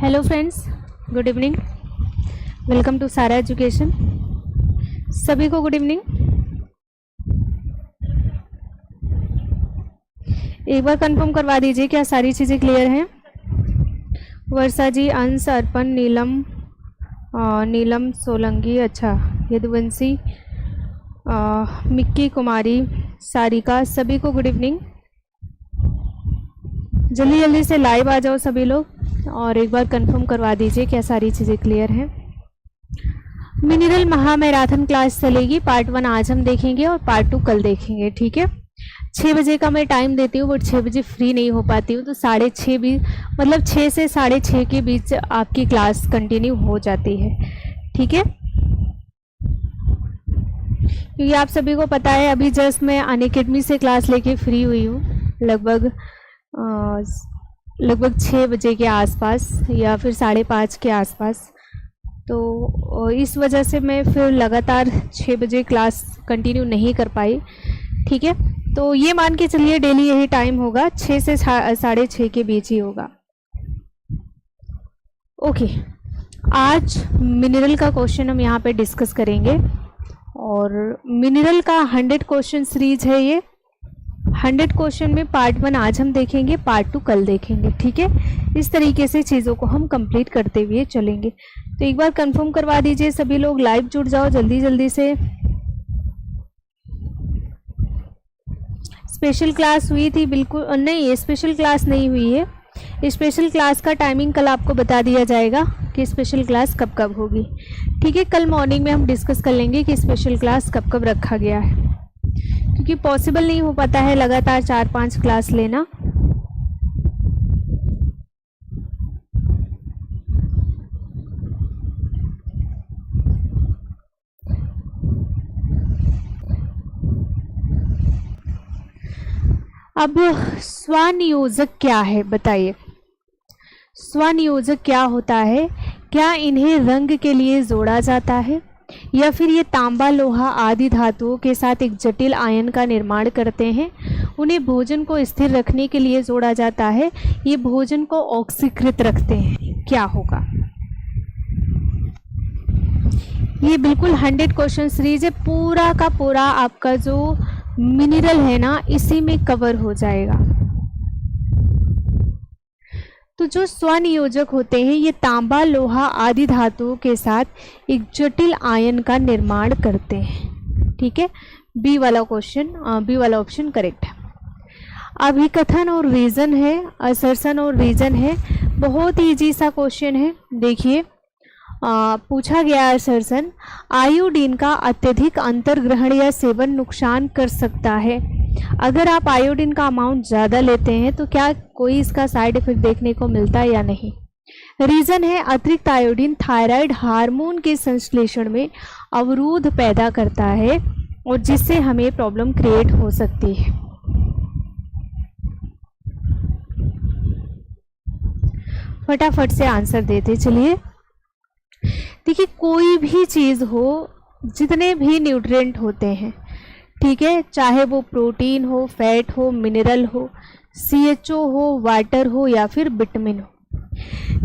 Hello friends, good evening. Welcome to Sara education. सभी को good evening. एक बार कंफर्म करवा दीजिए क्या सारी चीज़ें क्लियर हैं। वर्षा जी, अंश, अर्पण, नीलम सोलंकी, अच्छा, यदुवंशी, मिक्की कुमारी, सारिका, सभी को गुड इवनिंग। जल्दी जल्दी से लाइव आ जाओ सभी लोग और एक बार कंफर्म करवा दीजिए क्या सारी चीज़ें क्लियर हैं। मिनरल महामैराथन क्लास चलेगी। पार्ट 1 आज हम देखेंगे और पार्ट 2 कल देखेंगे, ठीक है। 6 बजे का मैं टाइम देती हूँ, बट 6 बजे फ्री नहीं हो पाती हूँ, तो 6:30 भी, मतलब 6 से 6:30 के बीच आपकी क्लास कंटिन्यू हो जाती है, ठीक है। क्योंकि आप सभी को पता है अभी जस्ट मैं अनअकैडमी से क्लास लेके फ्री हुई हूँ, लगभग 6 बजे के आसपास या फिर 5:30 के आसपास। तो इस वजह से मैं फिर लगातार 6 बजे क्लास कंटिन्यू नहीं कर पाई, ठीक है। तो ये मान के चलिए डेली यही टाइम होगा, 6 से 6:30 के बीच ही होगा। ओके, आज मिनरल का क्वेश्चन हम यहाँ पे डिस्कस करेंगे और मिनरल का 100 क्वेश्चन सीरीज है ये। 100 क्वेश्चन में पार्ट 1 आज हम देखेंगे, पार्ट 2 कल देखेंगे, ठीक है। इस तरीके से चीज़ों को हम कंप्लीट करते हुए चलेंगे। तो एक बार कंफर्म करवा दीजिए सभी लोग, लाइव जुड़ जाओ जल्दी जल्दी से। स्पेशल क्लास हुई थी? बिल्कुल नहीं, स्पेशल क्लास नहीं हुई है। स्पेशल क्लास का टाइमिंग कल आपको बता दिया जाएगा कि स्पेशल क्लास कब कब होगी, ठीक है। कल मॉर्निंग में हम डिस्कस कर लेंगे कि स्पेशल क्लास कब कब रखा गया है, क्योंकि पॉसिबल नहीं हो पाता है लगातार 4-5 क्लास लेना। अब स्वनियोजक क्या है बताइए। स्वनियोजक क्या होता है? क्या इन्हें रंग के लिए जोड़ा जाता है या फिर ये तांबा, लोहा आदि धातुओं के साथ एक जटिल आयन का निर्माण करते हैं? उन्हें भोजन को स्थिर रखने के लिए जोड़ा जाता है, ये भोजन को ऑक्सीकृत रखते हैं, क्या होगा? ये बिल्कुल 100 क्वेश्चन सीरीज है, पूरा का पूरा आपका जो मिनरल है ना इसी में कवर हो जाएगा। तो जो स्वनियोजक होते हैं ये तांबा, लोहा आदि धातुओं के साथ एक जटिल आयन का निर्माण करते हैं, ठीक है। बी वाला क्वेश्चन, बी वाला ऑप्शन करेक्ट है। अभिकथन और रीजन है, असर्शन और रीजन है। बहुत इजी सा क्वेश्चन है, देखिए। पूछा गया असर्शन, आयोडीन का अत्यधिक अंतर्ग्रहण या सेवन नुकसान कर सकता है। अगर आप आयोडीन का अमाउंट ज़्यादा लेते हैं तो क्या कोई इसका साइड इफेक्ट देखने को मिलता है या नहीं। रीज़न है, अतिरिक्त आयोडीन थायराइड हार्मोन के संश्लेषण में अवरोध पैदा करता है और जिससे हमें प्रॉब्लम क्रिएट हो सकती है। फटाफट से आंसर देते चलिए। देखिए, कोई भी चीज़ हो, जितने भी न्यूट्रिएंट होते हैं, ठीक है, चाहे वो प्रोटीन हो, फैट हो, मिनरल हो, CHO हो, वाटर हो या फिर विटामिन हो,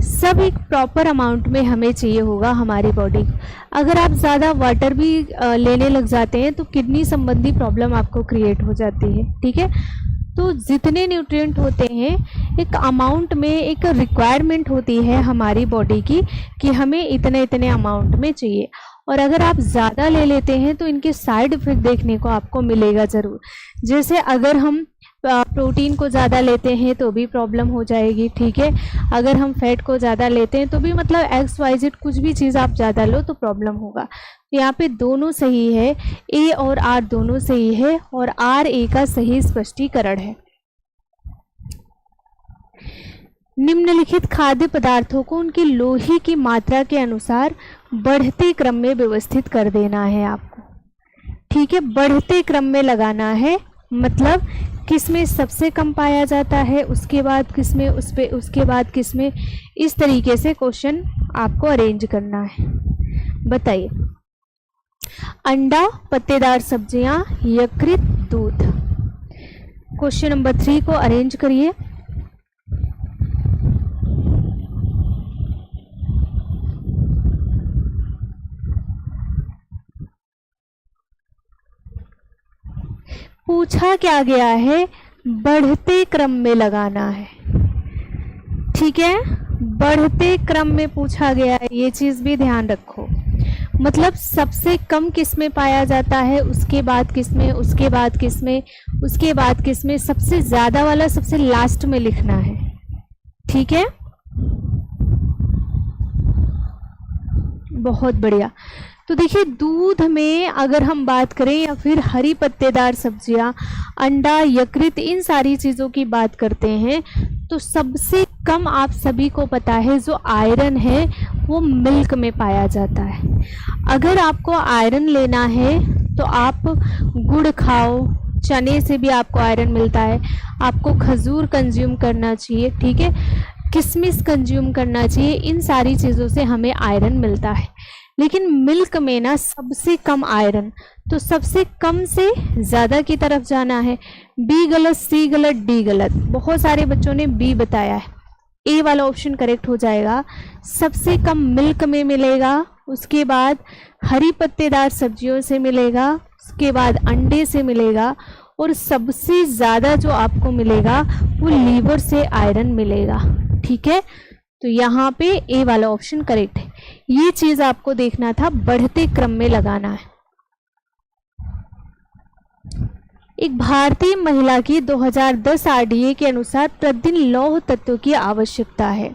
सब एक प्रॉपर अमाउंट में हमें चाहिए होगा हमारी बॉडी को। अगर आप ज़्यादा वाटर भी लेने लग जाते हैं तो किडनी संबंधी प्रॉब्लम आपको क्रिएट हो जाती है, ठीक है। तो जितने न्यूट्रिएंट होते हैं एक अमाउंट में, एक रिक्वायरमेंट होती है हमारी बॉडी की कि हमें इतने इतने अमाउंट में चाहिए, और अगर आप ज़्यादा ले लेते हैं तो इनके साइड इफेक्ट देखने को आपको मिलेगा ज़रूर। जैसे अगर हम प्रोटीन को ज़्यादा लेते हैं तो भी प्रॉब्लम हो जाएगी, ठीक है। अगर हम फैट को ज़्यादा लेते हैं तो भी, मतलब XYZ कुछ भी चीज़ आप ज़्यादा लो तो प्रॉब्लम होगा। यहाँ पे दोनों सही है, A और R दोनों सही है और RA का सही स्पष्टीकरण है। निम्नलिखित खाद्य पदार्थों को उनकी लोहे की मात्रा के अनुसार बढ़ते क्रम में व्यवस्थित कर देना है आपको, ठीक है। बढ़ते क्रम में लगाना है, मतलब किसमें सबसे कम पाया जाता है, उसके बाद किसमें, उसके बाद किसमें, इस तरीके से क्वेश्चन आपको अरेंज करना है। बताइए। अंडा, पत्तेदार सब्जियां, यकृत, दूध। क्वेश्चन नंबर 3 को अरेंज करिए। पूछा क्या गया है, बढ़ते क्रम में लगाना है। ठीक है, बढ़ते क्रम में पूछा गया है, ये चीज भी ध्यान रखो। मतलब सबसे कम किस में पाया जाता है, उसके बाद किस में, उसके बाद किस में, उसके बाद किस में, सबसे ज्यादा वाला सबसे लास्ट में लिखना है। ठीक है, बहुत बढ़िया। तो देखिए, दूध में अगर हम बात करें या फिर हरी पत्तेदार सब्जियां, अंडा, यकृत, इन सारी चीज़ों की बात करते हैं, तो सबसे कम आप सभी को पता है जो आयरन है वो मिल्क में पाया जाता है। अगर आपको आयरन लेना है तो आप गुड़ खाओ, चने से भी आपको आयरन मिलता है, आपको खजूर कंज्यूम करना चाहिए, ठीक है, किशमिश कंज्यूम करना चाहिए, इन सारी चीज़ों से हमें आयरन मिलता है। लेकिन मिल्क में ना सबसे कम आयरन, तो सबसे कम से ज़्यादा की तरफ जाना है। बी गलत, सी गलत, डी गलत, बहुत सारे बच्चों ने बी बताया है, ए वाला ऑप्शन करेक्ट हो जाएगा। सबसे कम मिल्क में मिलेगा, उसके बाद हरी पत्तेदार सब्जियों से मिलेगा, उसके बाद अंडे से मिलेगा, और सबसे ज़्यादा जो आपको मिलेगा वो लीवर से आयरन मिलेगा। ठीक है, तो यहाँ पे ए वाला ऑप्शन करेक्ट है। ये चीज़ आपको देखना था, बढ़ते क्रम में लगाना है। एक भारतीय महिला की 2010 आरडीए के अनुसार प्रतिदिन लौह तत्व की आवश्यकता है।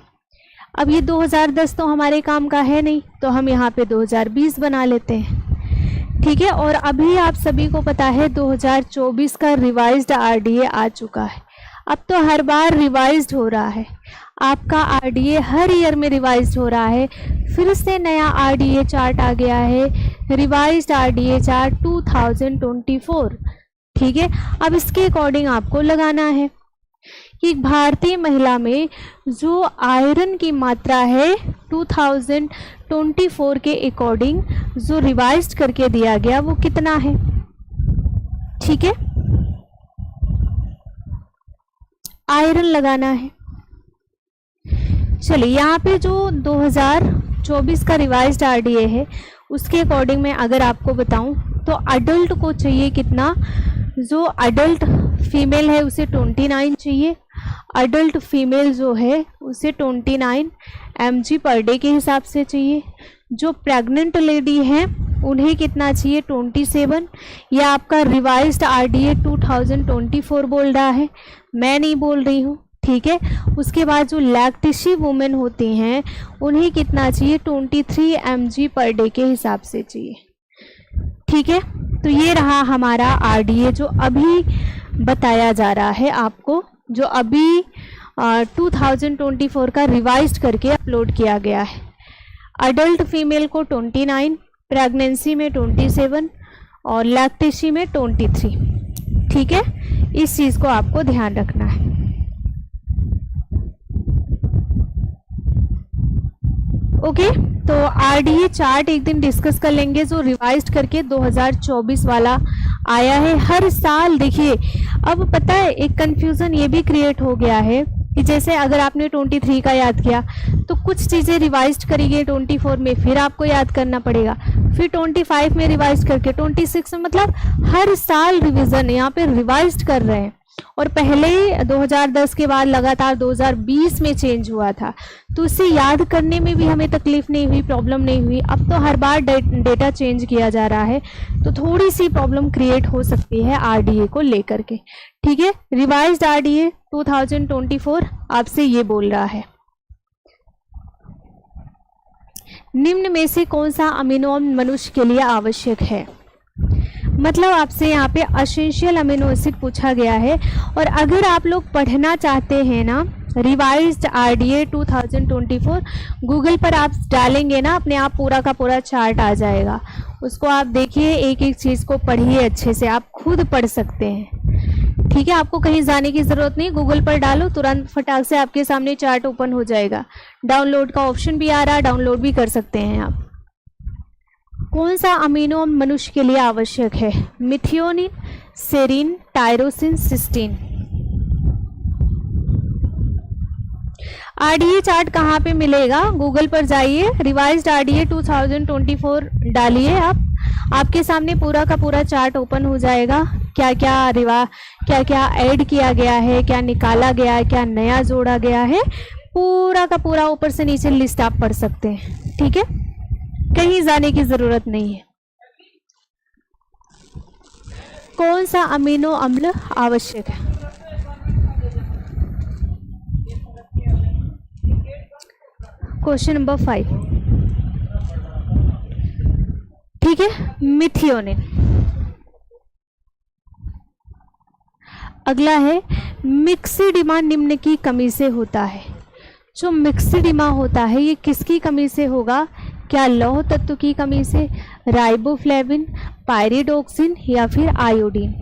अब ये 2010 तो हमारे काम का है नहीं, तो हम यहाँ पे 2020 बना लेते हैं। ठीक है, और अभी आप सभी को पता है 2024 का रिवाइज्ड आरडीए आ चुका है। अब तो हर बार रिवाइज्ड हो रहा है, आपका आरडीए हर ईयर में रिवाइज्ड हो रहा है। फिर से नया आरडीए चार्ट आ गया है, रिवाइज्ड आरडीए चार्ट 2024। ठीक है, अब इसके अकॉर्डिंग आपको लगाना है कि भारतीय महिला में जो आयरन की मात्रा है 2024 के अकॉर्डिंग जो रिवाइज्ड करके दिया गया वो कितना है। ठीक है, आयरन लगाना है। चलिए, यहाँ पे जो 2024 का रिवाइज्ड आरडीए है उसके अकॉर्डिंग मैं अगर आपको बताऊं तो अडल्ट को चाहिए कितना, जो अडल्ट फीमेल है उसे 29 चाहिए, अडल्ट फीमेल जो है उसे 29 mg पर डे के हिसाब से चाहिए। जो प्रेग्नेंट लेडी है उन्हें कितना चाहिए, 27। यह आपका रिवाइज्ड आरडीए 2024 बोल रहा है, मैं नहीं बोल रही हूँ। ठीक है, उसके बाद जो लैक्टेटिव वुमेन होती हैं उन्हें कितना चाहिए, 23 mg पर डे के हिसाब से चाहिए। ठीक है, तो ये रहा हमारा आरडीए जो अभी बताया जा रहा है आपको, जो अभी 2024 का रिवाइज्ड करके अपलोड किया गया है। अडल्ट फीमेल को 29, प्रेगनेंसी में 27 और लैक्टेसी में 23। ठीक है, इस चीज़ को आपको ध्यान रखना है। ओके, तो आरडीए चार्ट एक दिन डिस्कस कर लेंगे जो रिवाइज्ड करके 2024 वाला आया है हर साल। देखिए, अब पता है एक कंफ्यूजन ये भी क्रिएट हो गया है कि जैसे अगर आपने 23 का याद किया तो कुछ चीज़ें रिवाइज्ड करी गई 24 में, फिर आपको याद करना पड़ेगा, फिर 25 में रिवाइज करके 26 में, मतलब हर साल रिवीजन यहाँ पे रिवाइज्ड कर रहे हैं। और पहले 2010 के बाद लगातार 2020 में चेंज हुआ था, तो इसे याद करने में भी हमें तकलीफ नहीं हुई, प्रॉब्लम नहीं हुई। अब तो हर बार डेटा चेंज किया जा रहा है, तो थोड़ी सी प्रॉब्लम क्रिएट हो सकती है आरडीए को लेकर के। ठीक है, रिवाइज्ड आरडीए 2024 आपसे ये बोल रहा है, निम्न में से कौन सा अमीनो मनुष्य के लिए आवश्यक है। मतलब आपसे यहाँ पे एसेंशियल अमीनो एसिड पूछा गया है। और अगर आप लोग पढ़ना चाहते हैं ना रिवाइज्ड आरडीए 2024, गूगल पर आप डालेंगे ना अपने आप पूरा का पूरा चार्ट आ जाएगा, उसको आप देखिए, एक एक चीज़ को पढ़िए अच्छे से, आप खुद पढ़ सकते हैं। ठीक है, आपको कहीं जाने की ज़रूरत नहीं, गूगल पर डालो, तुरंत फटाक से आपके सामने चार्ट ओपन हो जाएगा। डाउनलोड का ऑप्शन भी आ रहा है, डाउनलोड भी कर सकते हैं आप। कौन सा अमीनो मनुष्य के लिए आवश्यक है, methionine, serine, tyrosine, cysteine. RDA chart कहाँ पे मिलेगा, गूगल पर जाइए, रिवाइज्ड आरडीए 2024 डालिए आप, आपके सामने पूरा का पूरा चार्ट ओपन हो जाएगा, क्या क्या ऐड किया गया है, क्या निकाला गया है, क्या नया जोड़ा गया है, पूरा का पूरा ऊपर से नीचे लिस्ट आप पढ़ सकते हैं। ठीक है, कहीं जाने की जरूरत नहीं है। कौन सा अमीनो अम्ल आवश्यक है? Question number 5। ठीक है, मिथियोनिन। अगला है मिक्सिडिमा निम्न की कमी से होता है। जो मिक्सिडिमा होता है ये किसकी कमी से होगा? क्या लौह तत्व की कमी से, राइबोफ्लेविन, पायरिडोक्सिन या फिर iodine?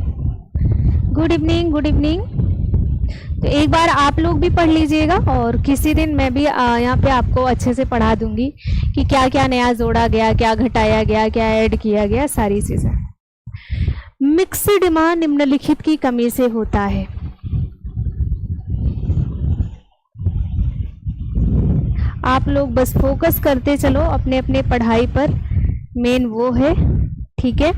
Good evening, good evening. तो एक बार आप लोग भी पढ़ लीजिएगा और किसी दिन मैं भी यहाँ पे आपको अच्छे से पढ़ा दूंगी कि क्या क्या नया जोड़ा गया, क्या घटाया गया, क्या ऐड किया गया, सारी चीजें। मिक्सिडिमा निम्नलिखित की कमी से होता है। आप लोग बस फोकस करते चलो अपने अपने पढ़ाई पर, मेन वो है। ठीक है,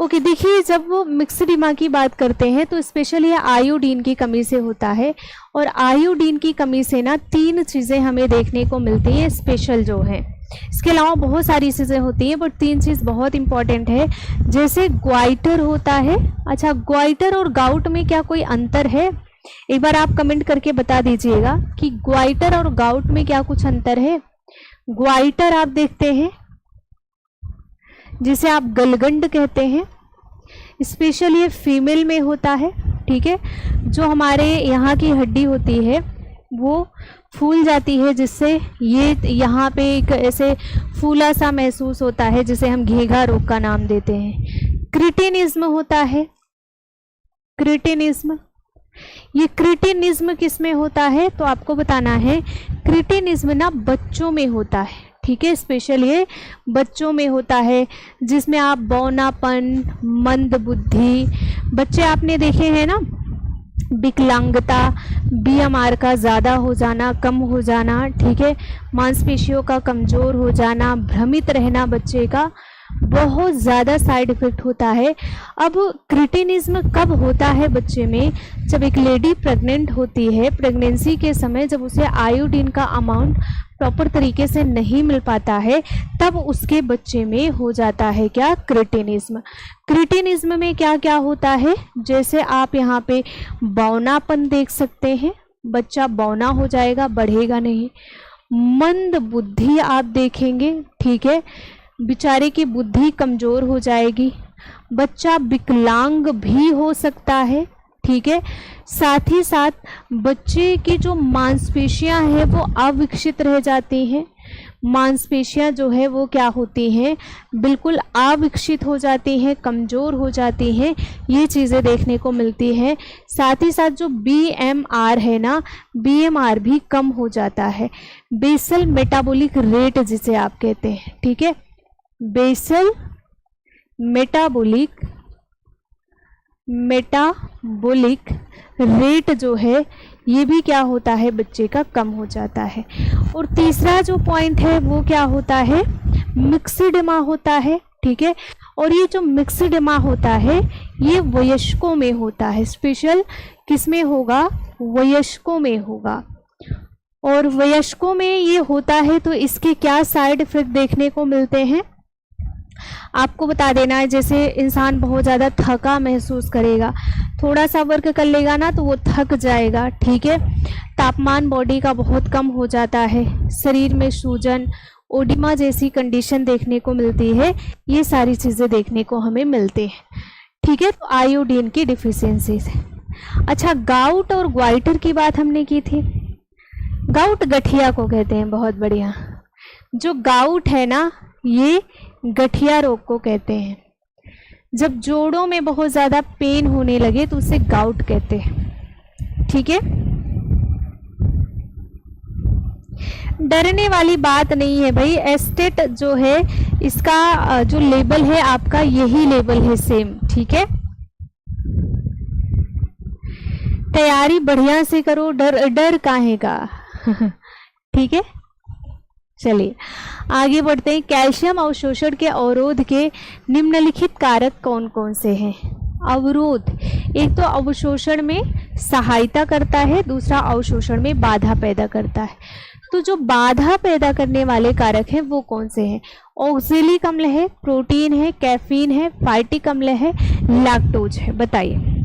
ओके देखिए, जब वो मिक्सिडिमा की बात करते हैं तो स्पेशली ये आयोडीन की कमी से होता है। और आयोडीन की कमी से ना 3 चीज़ें हमें देखने को मिलती हैं स्पेशल जो है। इसके अलावा बहुत सारी चीज़ें होती हैं बट 3 चीज़ बहुत इंपॉर्टेंट है। जैसे ग्वाइटर होता है। अच्छा, ग्वाइटर और गाउट में क्या कोई अंतर है? एक बार आप कमेंट करके बता दीजिएगा कि ग्वाइटर और गाउट में क्या कुछ अंतर है। ग्वाइटर आप देखते हैं जिसे आप गलगंड कहते हैं, स्पेशली ये फीमेल में होता है। ठीक है, जो हमारे यहाँ की हड्डी होती है वो फूल जाती है, जिससे ये यहाँ पे एक ऐसे फूला सा महसूस होता है जिसे हम घेघा रोग का नाम देते हैं। क्रिटिनिज्म होता है, क्रिटिनिज्म। ये क्रिटिनिज्म किस में होता है तो आपको बताना है। क्रिटिनिज्म ना बच्चों में होता है। ठीक है, स्पेशल ये बच्चों में होता है, जिसमें आप बौनापन, मंद बुद्धि, बच्चे आपने देखे हैं ना, विकलांगता, बीएमआर का ज़्यादा हो जाना, कम हो जाना, ठीक है, मांसपेशियों का कमज़ोर हो जाना, भ्रमित रहना बच्चे का, बहुत ज़्यादा साइड इफ़ेक्ट होता है। अब क्रिटिनिज्म कब होता है बच्चे में? जब एक लेडी प्रेग्नेंट होती है, प्रेगनेंसी के समय जब उसे आयोडीन का अमाउंट प्रॉपर तरीके से नहीं मिल पाता है, तब उसके बच्चे में हो जाता है क्या? क्रिटिनिज्म। क्रिटिनिज्म में क्या क्या होता है? जैसे आप यहाँ पे बौनापन देख सकते हैं, बच्चा बौना हो जाएगा, बढ़ेगा नहीं। मंद बुद्धि आप देखेंगे, ठीक है, बेचारे की बुद्धि कमज़ोर हो जाएगी। बच्चा विकलांग भी हो सकता है, ठीक है। साथ ही साथ बच्चे की जो मांसपेशियां हैं वो अविकसित रह जाती हैं। मांसपेशियां जो है वो क्या होती हैं? बिल्कुल अविकसित हो जाती हैं, कमज़ोर हो जाती हैं। ये चीज़ें देखने को मिलती हैं। साथ ही साथ जो बीएमआर है ना, बीएमआर भी कम हो जाता है। बेसल मेटाबॉलिक रेट जिसे आप कहते हैं, ठीक है, बेसल मेटाबॉलिक रेट जो है ये भी क्या होता है? बच्चे का कम हो जाता है। और तीसरा जो पॉइंट है वो क्या होता है? मिक्सिडिमा होता है, ठीक है। और ये जो मिक्सिडिमा होता है ये वयस्कों में होता है। स्पेशल किस में होगा? वयस्कों में होगा। और वयस्कों में ये होता है तो इसके क्या साइड इफेक्ट देखने को मिलते हैं आपको बता देना है। जैसे इंसान बहुत ज़्यादा थका महसूस करेगा, थोड़ा सा वर्क कर लेगा ना तो वो थक जाएगा, ठीक है। तापमान बॉडी का बहुत कम हो जाता है, शरीर में सूजन, ओडिमा जैसी कंडीशन देखने को मिलती है। ये सारी चीज़ें देखने को हमें मिलती हैं, ठीक है। तो आयोडीन की डिफिशियंसी से। अच्छा, गाउट और ग्वाइटर की बात हमने की थी। गाउट गठिया को कहते हैं, बहुत बढ़िया। जो गाउट है ना ये गठिया रोग को कहते हैं। जब जोड़ों में बहुत ज़्यादा पेन होने लगे तो उसे गाउट कहते हैं, ठीक है। डरने वाली बात नहीं है भाई। एस्टेट जो है इसका जो लेबल है आपका यही लेबल है, सेम, ठीक है। तैयारी बढ़िया से करो, डर डर काहे का। ठीक है, चलिए आगे बढ़ते हैं। कैल्शियम अवशोषण के अवरोध के निम्नलिखित कारक कौन कौन से हैं? अवरोध, एक तो अवशोषण में सहायता करता है, दूसरा अवशोषण में बाधा पैदा करता है। तो जो बाधा पैदा करने वाले कारक हैं वो कौन से हैं? ऑक्जेलिक अम्ल है, प्रोटीन है, कैफीन है, फाइटिक अम्ल है, लैक्टोज है। बताइए।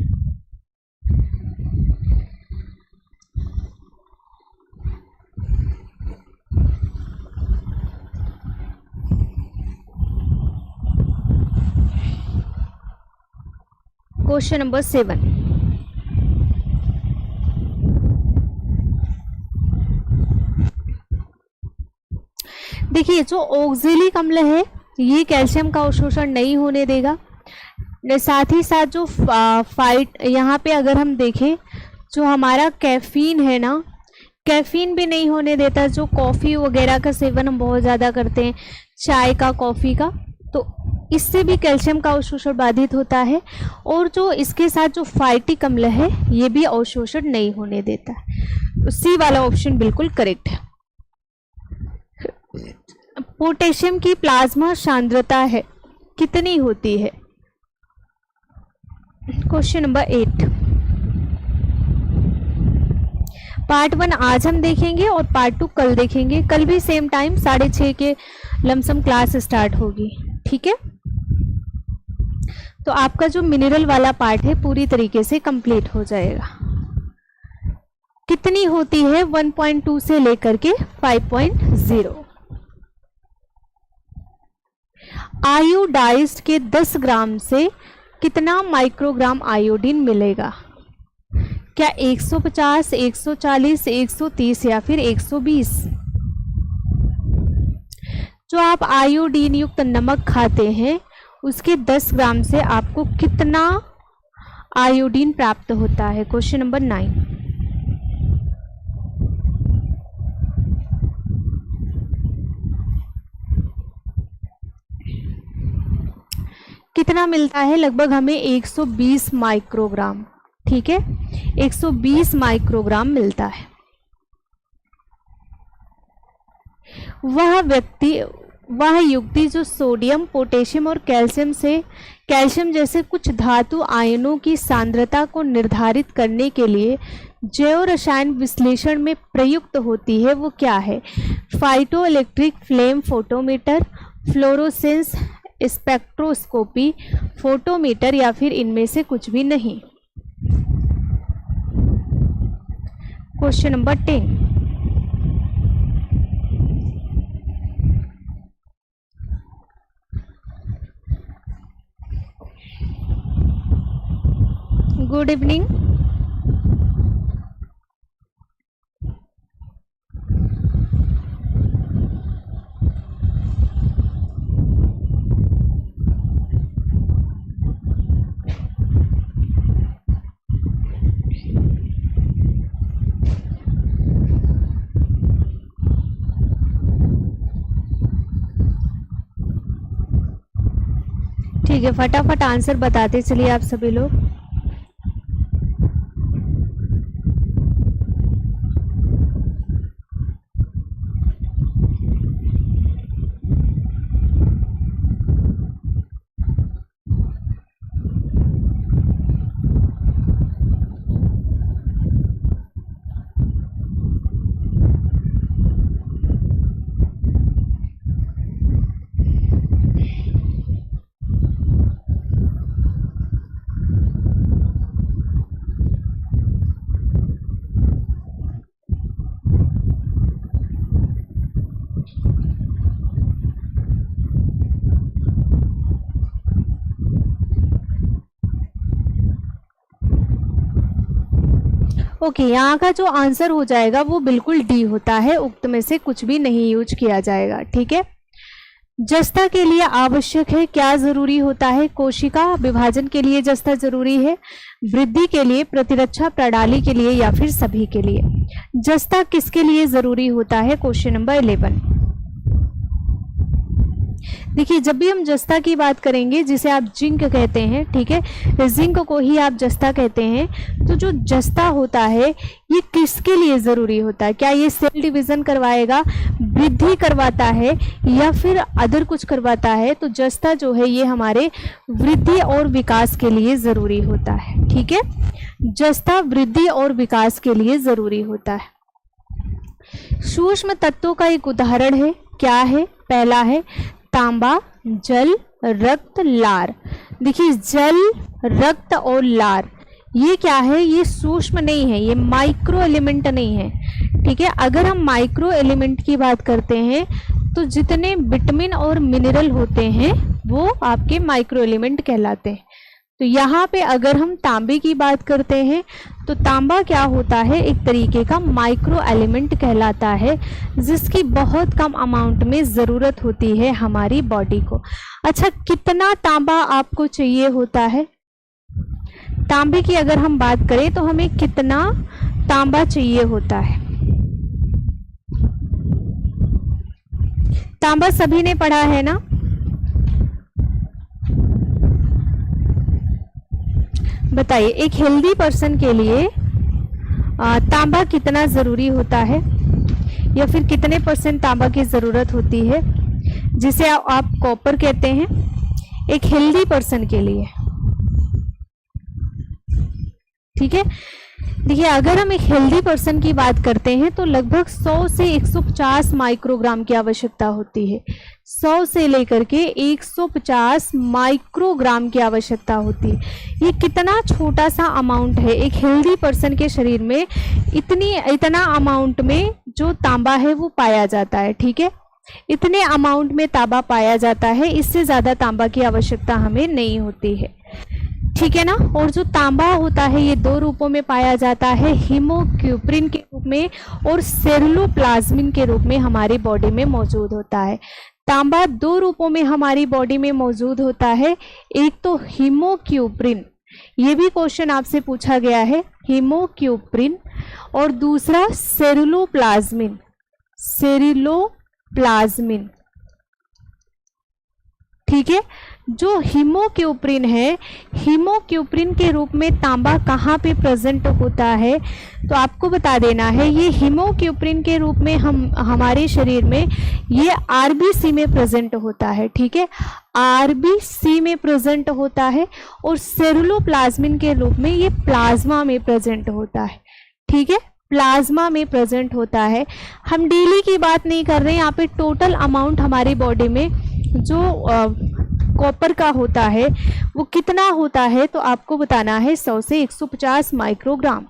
Question number 7। देखिए, जो ऑक्जेलिक अम्ल है ये कैल्शियम का अवशोषण नहीं होने देगा। साथ ही साथ जो यहाँ पे अगर हम देखें, जो हमारा कैफीन है ना, कैफीन भी नहीं होने देता। जो कॉफ़ी वगैरह का सेवन हम बहुत ज़्यादा करते हैं, चाय का, कॉफ़ी का, तो इससे भी कैल्शियम का अवशोषण बाधित होता है। और जो इसके साथ जो फाइटिक अम्ल है ये भी अवशोषण नहीं होने देता। तो सी वाला ऑप्शन बिल्कुल करेक्ट है। पोटेशियम की प्लाज्मा सांद्रता है कितनी होती है? Question number 8। पार्ट 1 आज हम देखेंगे और पार्ट 2 कल देखेंगे। कल भी सेम टाइम 6:30 के लमसम क्लास स्टार्ट होगी। ठीक है, तो आपका जो मिनरल वाला पार्ट है पूरी तरीके से कंप्लीट हो जाएगा। कितनी होती है 1.2 से लेकर के 5.0? आयोडाइज्ड के 10 ग्राम से कितना माइक्रोग्राम आयोडीन मिलेगा? क्या 150, 140, 130 या फिर 120? जो आप आयोडीन युक्त नमक खाते हैं उसके 10 ग्राम से आपको कितना आयोडीन प्राप्त होता है? Question number 9। कितना मिलता है? लगभग हमें 120 माइक्रोग्राम। ठीक है, 120 माइक्रोग्राम मिलता है। वह युक्ति जो सोडियम, पोटेशियम और कैल्शियम जैसे कुछ धातु आयनों की सांद्रता को निर्धारित करने के लिए जैव रसायन विश्लेषण में प्रयुक्त होती है, वो क्या है? Phyto electric flame photometer, fluorescence spectroscopy, photometer या फिर इनमें से कुछ भी नहीं। Question number 10। Good evening. ठीक है, फटाफट आंसर बताते चलिए आप सभी लोग। ओके, यहाँ का जो आंसर हो जाएगा वो बिल्कुल डी होता है। उक्त में से कुछ भी नहीं यूज किया जाएगा। ठीक है, जस्ता के लिए आवश्यक है क्या जरूरी होता है? कोशिका विभाजन के लिए जस्ता जरूरी है, वृद्धि के लिए, प्रतिरक्षा प्रणाली के लिए या फिर सभी के लिए? जस्ता किसके लिए जरूरी होता है? Question number 11। देखिए जब भी हम जस्ता की बात करेंगे, जिसे आप जिंक कहते हैं, ठीक है, जिंक को ही आप जस्ता कहते हैं, तो जो जस्ता होता है ये किसके लिए ज़रूरी होता है? क्या ये सेल डिवीज़न करवाएगा, वृद्धि करवाता है, या फिर अदर कुछ करवाता है? तो जस्ता जो है ये हमारे वृद्धि और विकास के लिए ज़रूरी होता है, ठीक है। जस्ता वृद्धि और विकास के लिए ज़रूरी होता है। सूक्ष्म तत्वों का एक उदाहरण है, क्या है? पहला है तांबा, जल, रक्त, लार। देखिए जल, रक्त और लार ये क्या है? ये सूक्ष्म नहीं है, ये माइक्रो एलिमेंट नहीं है, ठीक है। अगर हम माइक्रो एलिमेंट की बात करते हैं तो जितने विटामिन और मिनरल होते हैं वो आपके माइक्रो एलिमेंट कहलाते हैं। तो यहाँ पे अगर हम तांबे की बात करते हैं तो तांबा क्या होता है? एक तरीके का माइक्रो एलिमेंट कहलाता है, जिसकी बहुत कम अमाउंट में ज़रूरत होती है हमारी बॉडी को। अच्छा, कितना तांबा आपको चाहिए होता है? तांबे की अगर हम बात करें तो हमें कितना तांबा चाहिए होता है? तांबा सभी ने पढ़ा है ना? बताइए एक हेल्दी पर्सन के लिए तांबा कितना ज़रूरी होता है, या फिर कितने % तांबा की ज़रूरत होती है, जिसे आप कॉपर कहते हैं, एक हेल्दी पर्सन के लिए, ठीक है। देखिए अगर हम एक हेल्दी पर्सन की बात करते हैं तो लगभग 100 से 150 माइक्रोग्राम की आवश्यकता होती है। 100 से लेकर के 150 माइक्रोग्राम की आवश्यकता होती है। ये कितना छोटा सा अमाउंट है एक हेल्दी पर्सन के शरीर में, इतना अमाउंट में जो तांबा है वो पाया जाता है, ठीक है। इतने अमाउंट में तांबा पाया जाता है, इससे ज़्यादा तांबा की आवश्यकता हमें नहीं होती है, ठीक है ना। और जो तांबा होता है ये 2 रूपों में पाया जाता है, हीमोक्यूप्रिन के रूप में और सेरुलोप्लाज्मिन के रूप में हमारी बॉडी में मौजूद होता है। तांबा 2 रूपों में हमारी बॉडी में मौजूद होता है, एक तो हीमोक्यूप्रिन, ये भी क्वेश्चन आपसे पूछा गया है, हीमोक्यूप्रिन, और दूसरा सेरुलोप्लाज्मिन, सेरुलोप्लाज्मिन, ठीक है। जो हीमोक्यूप्रिन है, हीमोक्यूप्रिन के रूप में तांबा कहाँ पे प्रेजेंट होता है? तो आपको बता देना है, ये हीमोक्यूप्रिन के रूप में हमारे शरीर में ये आरबीसी में प्रेजेंट होता है, ठीक है, आरबीसी में प्रेजेंट होता है, और सेरुलोप्लाज्मिन के रूप में ये प्लाज्मा में प्रेजेंट होता है, ठीक है, प्लाज्मा में प्रेजेंट होता है। हम डेली की बात नहीं कर रहे हैं, यहाँ पे टोटल अमाउंट हमारी बॉडी में जो कॉपर का होता है वो कितना होता है, तो आपको बताना है 100 से 150 माइक्रोग्राम।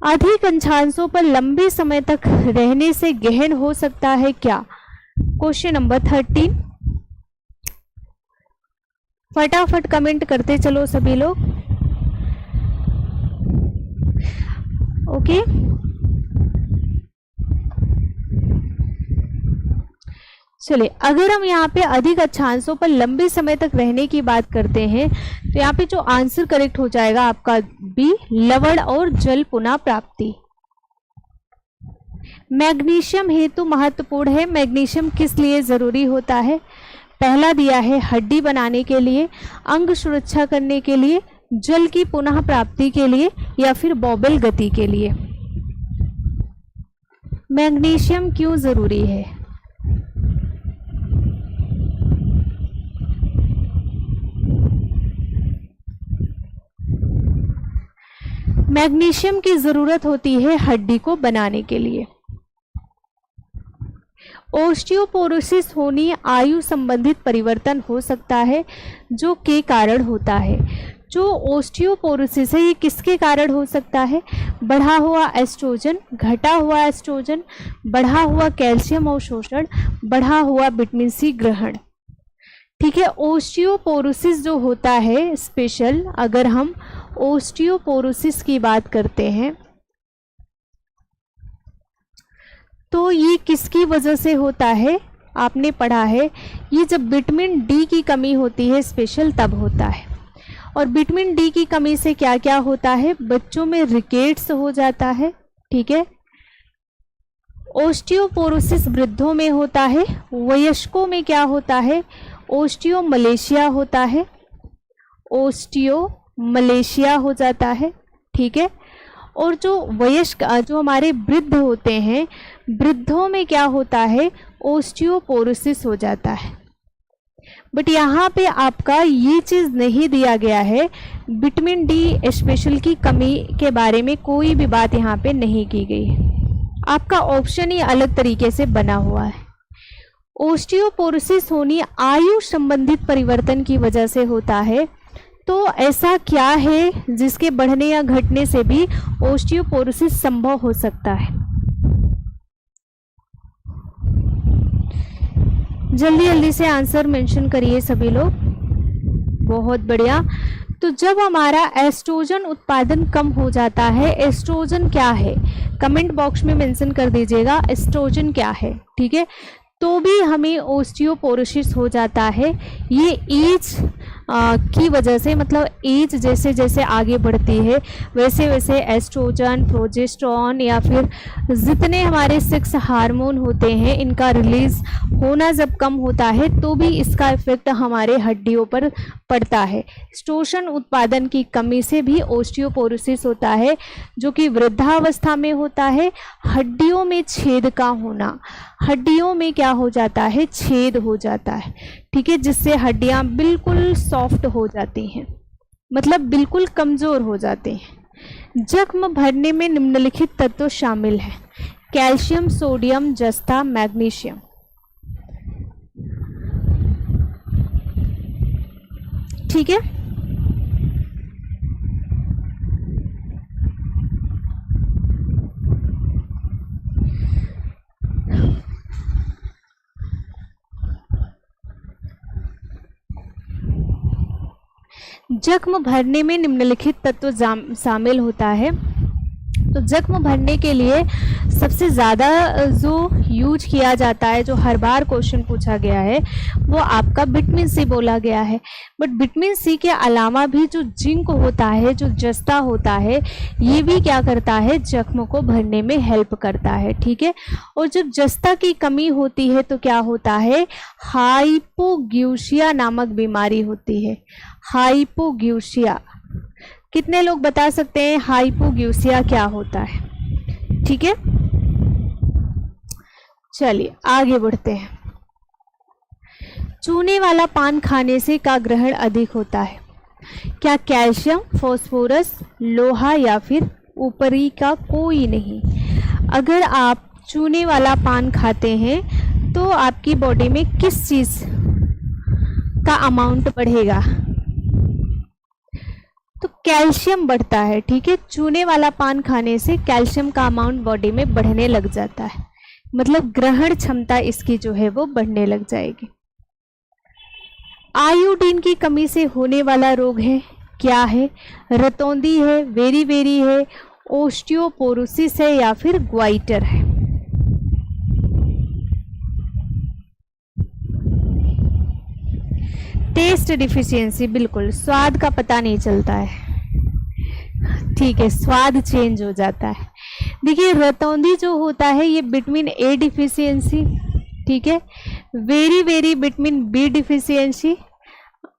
अधिक अंशांशों पर लंबे समय तक रहने से गहन हो सकता है क्या? Question number 13। फटाफट कमेंट करते चलो सभी लोग, ओके। चलिए अगर हम यहाँ पे अधिक अक्षांशों पर लंबे समय तक रहने की बात करते हैं तो यहाँ पे जो आंसर करेक्ट हो जाएगा आपका बी, लवण और जल पुनः प्राप्ति। मैग्नीशियम हेतु महत्वपूर्ण है। मैग्नीशियम किस लिए जरूरी होता है? पहला दिया है हड्डी बनाने के लिए, अंग सुरक्षा करने के लिए, जल की पुनः प्राप्ति के लिए, या फिर बॉबल गति के लिए। मैग्नीशियम क्यों जरूरी है? मैग्नीशियम की जरूरत होती है हड्डी को बनाने के लिए। ओस्टियोपोरोसिस होनी आयु संबंधित परिवर्तन हो सकता है जो के कारण होता है। जो ओस्टियोपोरोसिस है ये किसके कारण हो सकता है? बढ़ा हुआ एस्ट्रोजन, घटा हुआ एस्ट्रोजन, बढ़ा हुआ कैल्शियम अवशोषण, बढ़ा हुआ विटामिन सी ग्रहण, ठीक है। ओस्टियोपोरोसिस जो होता है स्पेशल, अगर हम ओस्टियोपोरोसिस की बात करते हैं तो ये किसकी वजह से होता है? आपने पढ़ा है ये जब विटामिन डी की कमी होती है स्पेशल तब होता है। और विटामिन डी की कमी से क्या क्या होता है? बच्चों में रिकेट्स हो जाता है, ठीक है। ओस्टियोपोरोसिस वृद्धों में होता है, वयस्कों में क्या होता है, ओस्टियोमलेशिया होता है, ओस्टियोमलेशिया हो जाता है, ठीक है। और जो वयस्क जो हमारे वृद्ध होते हैं, वृद्धों में क्या होता है, ओस्टियोपोरोसिस हो जाता है। बट यहाँ पे आपका ये चीज़ नहीं दिया गया है, विटामिन डी स्पेशल की कमी के बारे में कोई भी बात यहाँ पे नहीं की गई है। आपका ऑप्शन ही अलग तरीके से बना हुआ है। ओस्टियोपोरोसिस होनी आयु संबंधित परिवर्तन की वजह से होता है। तो ऐसा क्या है जिसके बढ़ने या घटने से भी ओस्टियोपोरोसिस संभव हो सकता है? जल्दी जल्दी से आंसर मेंशन करिए सभी लोग। बहुत बढ़िया। तो जब हमारा एस्ट्रोजन उत्पादन कम हो जाता है, एस्ट्रोजन क्या है कमेंट बॉक्स में मेंशन कर दीजिएगा, एस्ट्रोजन क्या है, ठीक है। तो भी हमें ओस्टियोपोरोसिस हो जाता है। ये एज की वजह से, मतलब एज जैसे जैसे आगे बढ़ती है वैसे वैसे एस्ट्रोजन, प्रोजेस्टेरॉन या फिर जितने हमारे सेक्स हार्मोन होते हैं इनका रिलीज होना जब कम होता है तो भी इसका इफेक्ट हमारे हड्डियों पर पड़ता है। एस्ट्रोजन उत्पादन की कमी से भी ओस्टियोपोरोसिस होता है, जो कि वृद्धावस्था में होता है। हड्डियों में छेद का होना, हड्डियों में क्या हो जाता है, छेद हो जाता है, ठीक है, जिससे हड्डियां बिल्कुल सॉफ्ट हो जाती हैं, मतलब बिल्कुल कमज़ोर हो जाती हैं। जख्म भरने में निम्नलिखित तत्व शामिल हैं, कैल्शियम, सोडियम, जस्ता, मैग्नीशियम। ठीक है, जख्म भरने में निम्नलिखित तत्व शामिल होता है। तो जख्म भरने के लिए सबसे ज़्यादा जो यूज किया जाता है, जो हर बार क्वेश्चन पूछा गया है, वो आपका विटामिन सी बोला गया है। बट विटामिन सी के अलावा भी जो जिंक होता है, जो जस्ता होता है, ये भी क्या करता है, जख्म को भरने में हेल्प करता है, ठीक है। और जब जस्ता की कमी होती है तो क्या होता है, हाइपोग्यूसिया नामक बीमारी होती है। हाइपोग्यूसिया, कितने लोग बता सकते हैं हाइपोग्यूसिया क्या होता है? ठीक है, चलिए आगे बढ़ते हैं। चूने वाला पान खाने से का ग्रहण अधिक होता है? क्या कैल्शियम, फास्फोरस, लोहा या फिर ऊपरी का कोई नहीं? अगर आप चूने वाला पान खाते हैं तो आपकी बॉडी में किस चीज का अमाउंट बढ़ेगा? तो कैल्शियम बढ़ता है, ठीक है। चूने वाला पान खाने से कैल्शियम का अमाउंट बॉडी में बढ़ने लग जाता है, मतलब ग्रहण क्षमता इसकी जो है वो बढ़ने लग जाएगी। आयोडीन की कमी से होने वाला रोग है, क्या है? रतौंधी है, वेरी वेरी है, ओस्टियोपोरोसिस है या फिर ग्वाइटर है? टेस्ट डिफिशियंसी, बिल्कुल, स्वाद का पता नहीं चलता है, ठीक है, स्वाद चेंज हो जाता है। देखिए रतौंधी जो होता है ये विटामिन ए डिफिशियंसी, ठीक है। Very very vitamin B deficiency,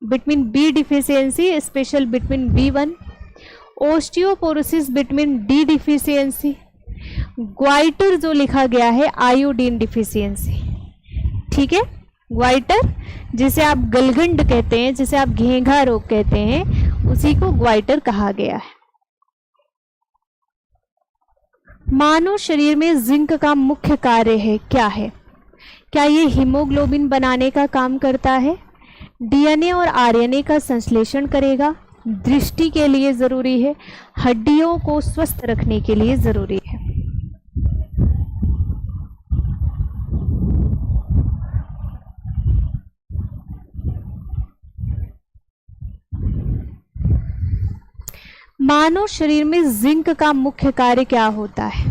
vitamin B deficiency special vitamin B1। Osteoporosis vitamin D deficiency. Goitre जो लिखा गया है आयोडीन डिफिशियंसी, ठीक है। ग्वाइटर जिसे आप गलगंड कहते हैं, जिसे आप घेंघा रोग कहते हैं, उसी को ग्वाइटर कहा गया है। मानव शरीर में जिंक का मुख्य कार्य है, क्या है? क्या ये हीमोग्लोबिन बनाने का काम करता है? डीएनए और आरएनए का संश्लेषण करेगा, दृष्टि के लिए जरूरी है, हड्डियों को स्वस्थ रखने के लिए जरूरी है। मानव शरीर में जिंक का मुख्य कार्य क्या होता है?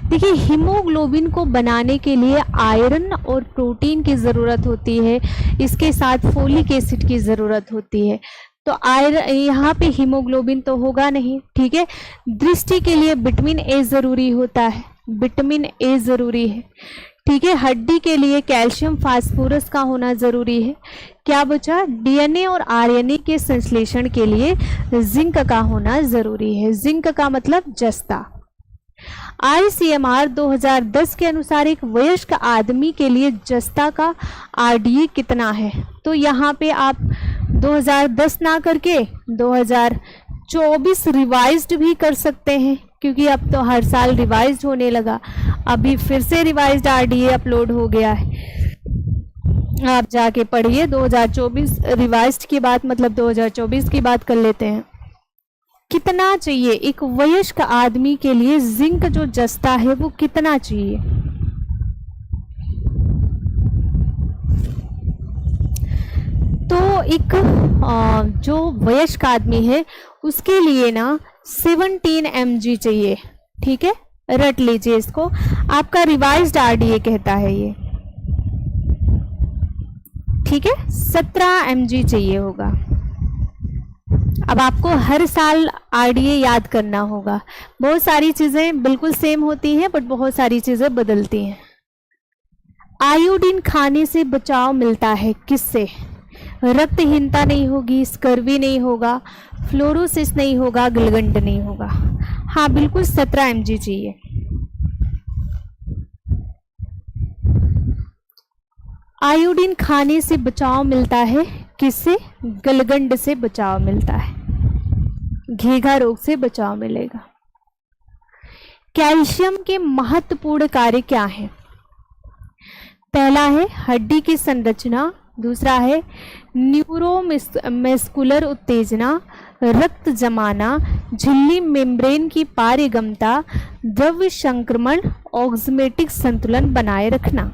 देखिए हीमोग्लोबिन को बनाने के लिए आयरन और प्रोटीन की ज़रूरत होती है, इसके साथ फोलिक एसिड की ज़रूरत होती है। तो आयरन, यहाँ पे हीमोग्लोबिन तो होगा नहीं, ठीक है। दृष्टि के लिए विटामिन ए ज़रूरी होता है, विटामिन ए ज़रूरी है। ठीक है, हड्डी के लिए कैल्शियम फास्फोरस का होना ज़रूरी है। क्या बचा? डीएनए और आरएनए के संश्लेषण के लिए जिंक का होना ज़रूरी है। जिंक का मतलब जस्ता। ICMR 2010 के अनुसार एक वयस्क आदमी के लिए जस्ता का RDA कितना है? तो यहाँ पे आप 2010 ना करके 2024 रिवाइज्ड भी कर सकते हैं, क्योंकि अब तो हर साल रिवाइज्ड होने लगा। अभी फिर से रिवाइज्ड RDA अपलोड हो गया है, आप जाके पढ़िए। 2024 रिवाइज्ड की बात, मतलब 2024 की बात कर लेते हैं। कितना चाहिए एक वयस्क आदमी के लिए? जिंक जो जस्ता है वो कितना चाहिए? तो एक जो वयस्क आदमी है उसके लिए ना 17 mg चाहिए। ठीक है, रट लीजिए इसको, आपका रिवाइज्ड RDA कहता है ये। ठीक है, 17 mg चाहिए होगा। अब आपको हर साल RDA याद करना होगा। बहुत सारी चीज़ें बिल्कुल सेम होती हैं, बट बहुत सारी चीज़ें बदलती हैं। आयोडीन खाने से बचाव मिलता है किससे? रक्तहीनता नहीं होगी, स्कर्वी नहीं होगा, फ्लोरोसिस नहीं होगा, गिलगंड नहीं होगा। हाँ बिल्कुल 17 mg चाहिए। आयोडीन खाने से बचाव मिलता है किससे? गलगंड से बचाव मिलता है, घेघा रोग से बचाव मिलेगा। कैल्शियम के महत्वपूर्ण कार्य क्या हैं? पहला है हड्डी की संरचना, दूसरा है न्यूरोमस्कुलर उत्तेजना, रक्त जमाना, झिल्ली मेम्ब्रेन की पारगम्यता, द्रव्य संक्रमण, ऑक्जिमेटिक संतुलन बनाए रखना।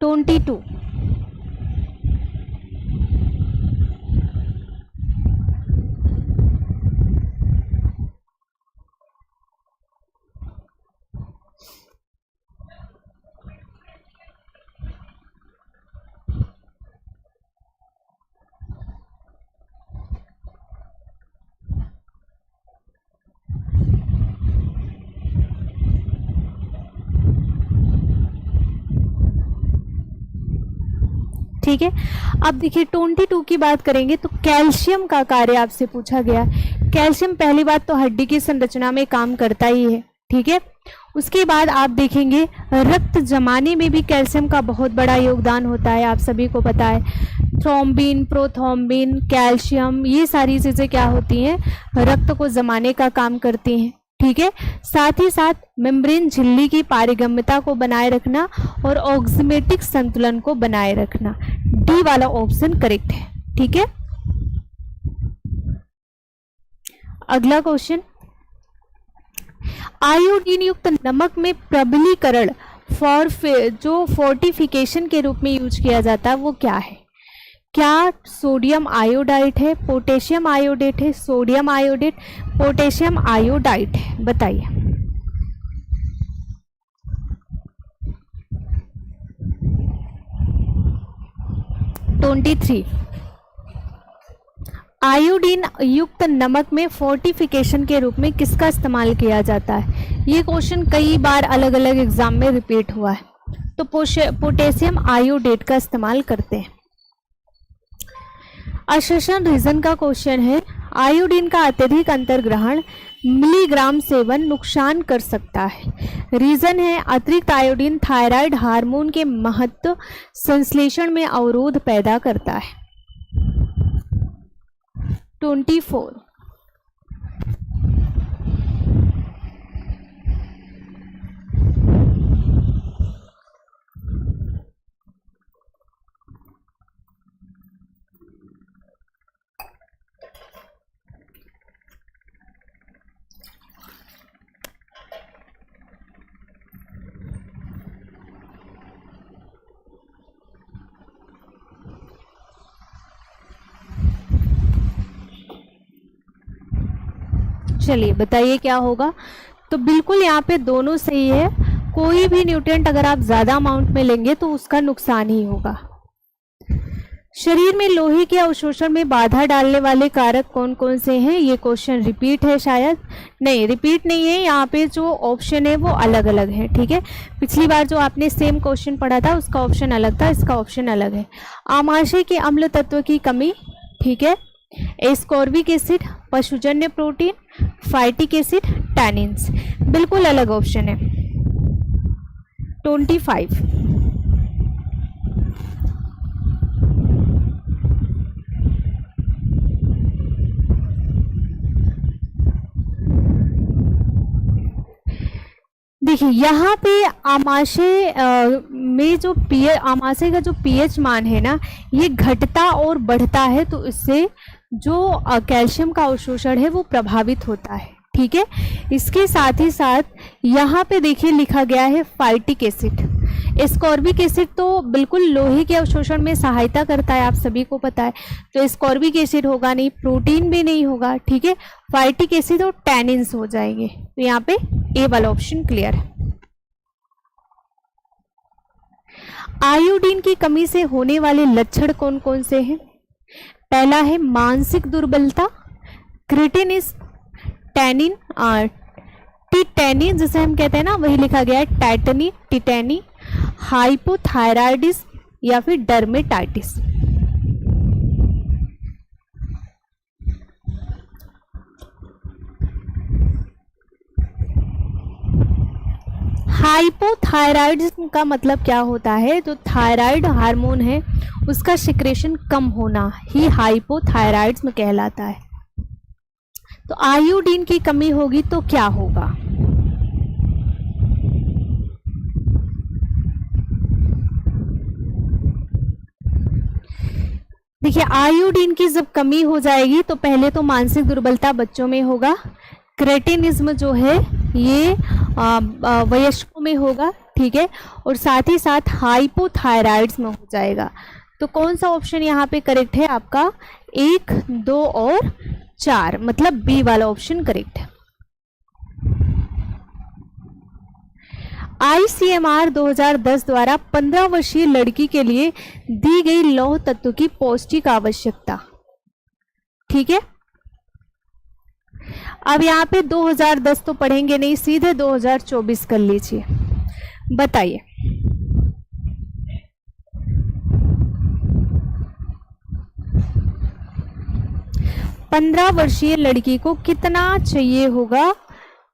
22 ठीक है। अब देखिए 22 की बात करेंगे तो कैल्शियम का कार्य आपसे पूछा गया। कैल्शियम पहली बात तो हड्डी की संरचना में काम करता ही है, ठीक है। उसके बाद आप देखेंगे रक्त जमाने में भी कैल्शियम का बहुत बड़ा योगदान होता है, आप सभी को पता है। थ्रोम्बिन, प्रोथ्रोम्बिन, कैल्शियम, ये सारी चीज़ें क्या होती हैं? रक्त को जमाने का काम करती हैं, ठीक है। साथ ही साथ मेम्ब्रेन झिल्ली की पारगम्यता को बनाए रखना और ऑक्जिमेटिक संतुलन को बनाए रखना। डी वाला ऑप्शन करेक्ट है, ठीक है। अगला क्वेश्चन, आयोडीन युक्त नमक में प्रबलीकरण जो फोर्टिफिकेशन के रूप में यूज किया जाता है वो क्या है? क्या सोडियम आयोडाइड है, पोटेशियम आयोडेट है, सोडियम आयोडेट, पोटेशियम आयोडाइड है? बताइए। (23) आयोडीन युक्त नमक में फोर्टिफिकेशन के रूप में किसका इस्तेमाल किया जाता है? ये क्वेश्चन कई बार अलग अलग एग्जाम में रिपीट हुआ है, तो पोटेशियम आयोडेट का इस्तेमाल करते हैं। असेशन रीजन का क्वेश्चन है, आयोडीन का अत्यधिक अंतर्ग्रहण मिलीग्राम सेवन नुकसान कर सकता है। रीजन है अतिरिक्त आयोडीन थायराइड हार्मोन के महत्व संश्लेषण में अवरोध पैदा करता है। 24 चलिए बताइए क्या होगा। तो बिल्कुल यहाँ पे दोनों सही है। कोई भी न्यूट्रिएंट अगर आप ज़्यादा अमाउंट में लेंगे तो उसका नुकसान ही होगा। शरीर में लोहे के अवशोषण में बाधा डालने वाले कारक कौन कौन से हैं? ये क्वेश्चन रिपीट है शायद, नहीं रिपीट नहीं है, यहाँ पे जो ऑप्शन है वो अलग अलग है। ठीक है, पिछली बार जो आपने सेम क्वेश्चन पढ़ा था उसका ऑप्शन अलग था, इसका ऑप्शन अलग है। आमाशय के अम्ल तत्व की कमी, ठीक है, एस्कॉर्बिक एसिड, पशुजन्य प्रोटीन, फाइटिक एसिड, टैनिन्स, बिल्कुल अलग ऑप्शन है। 25। देखिए यहाँ पे आमाशय में जो आमाशय का जो पीएच मान है ना, ये घटता और बढ़ता है, तो इससे जो कैल्शियम का अवशोषण है वो प्रभावित होता है। ठीक है, इसके साथ ही साथ यहाँ पे देखिए लिखा गया है फाइटिक एसिड। एस्कॉर्बिक एसिड तो बिल्कुल लोहे के अवशोषण में सहायता करता है, आप सभी को पता है, तो एस्कॉर्बिक एसिड होगा नहीं, प्रोटीन भी नहीं होगा। ठीक है, फाइटिक एसिड और टैनिन्स हो जाएंगे, तो यहाँ पे ए वाला ऑप्शन क्लियर है। आयोडीन की कमी से होने वाले लक्षण कौन कौन से हैं? पहला है मानसिक दुर्बलता, क्रिटिनिज्म, टैनिन, टिटैनी जिसे हम कहते हैं ना, वही लिखा गया है टैटनी, टिटैनी, हाइपोथायराइडिज्म या फिर डर्मेटाइटिस। हाइपोथायराइडिज्म का मतलब क्या होता है? जो थायराइड हार्मोन है उसका सिक्रेशन कम होना ही हाइपोथायराइडिज्म कहलाता है। तो आयोडीन की कमी होगी तो क्या होगा? देखिए आयोडीन की जब कमी हो जाएगी तो पहले तो मानसिक दुर्बलता बच्चों में होगा, क्रेटिनिज्म जो है ये वयस्कों में होगा। ठीक है, और साथ ही साथ हाइपोथायराइड्स में हो जाएगा। तो कौन सा ऑप्शन यहाँ पे करेक्ट है आपका? 1, 2 और 4, मतलब बी वाला ऑप्शन करेक्ट है। ICMR 2010 द्वारा 15 वर्षीय लड़की के लिए दी गई लौह तत्व की पौष्टिक आवश्यकता। ठीक है, अब यहाँ पे 2010 तो पढ़ेंगे नहीं, सीधे 2024 कर लीजिए। बताइए, पंद्रह वर्षीय लड़की को कितना चाहिए होगा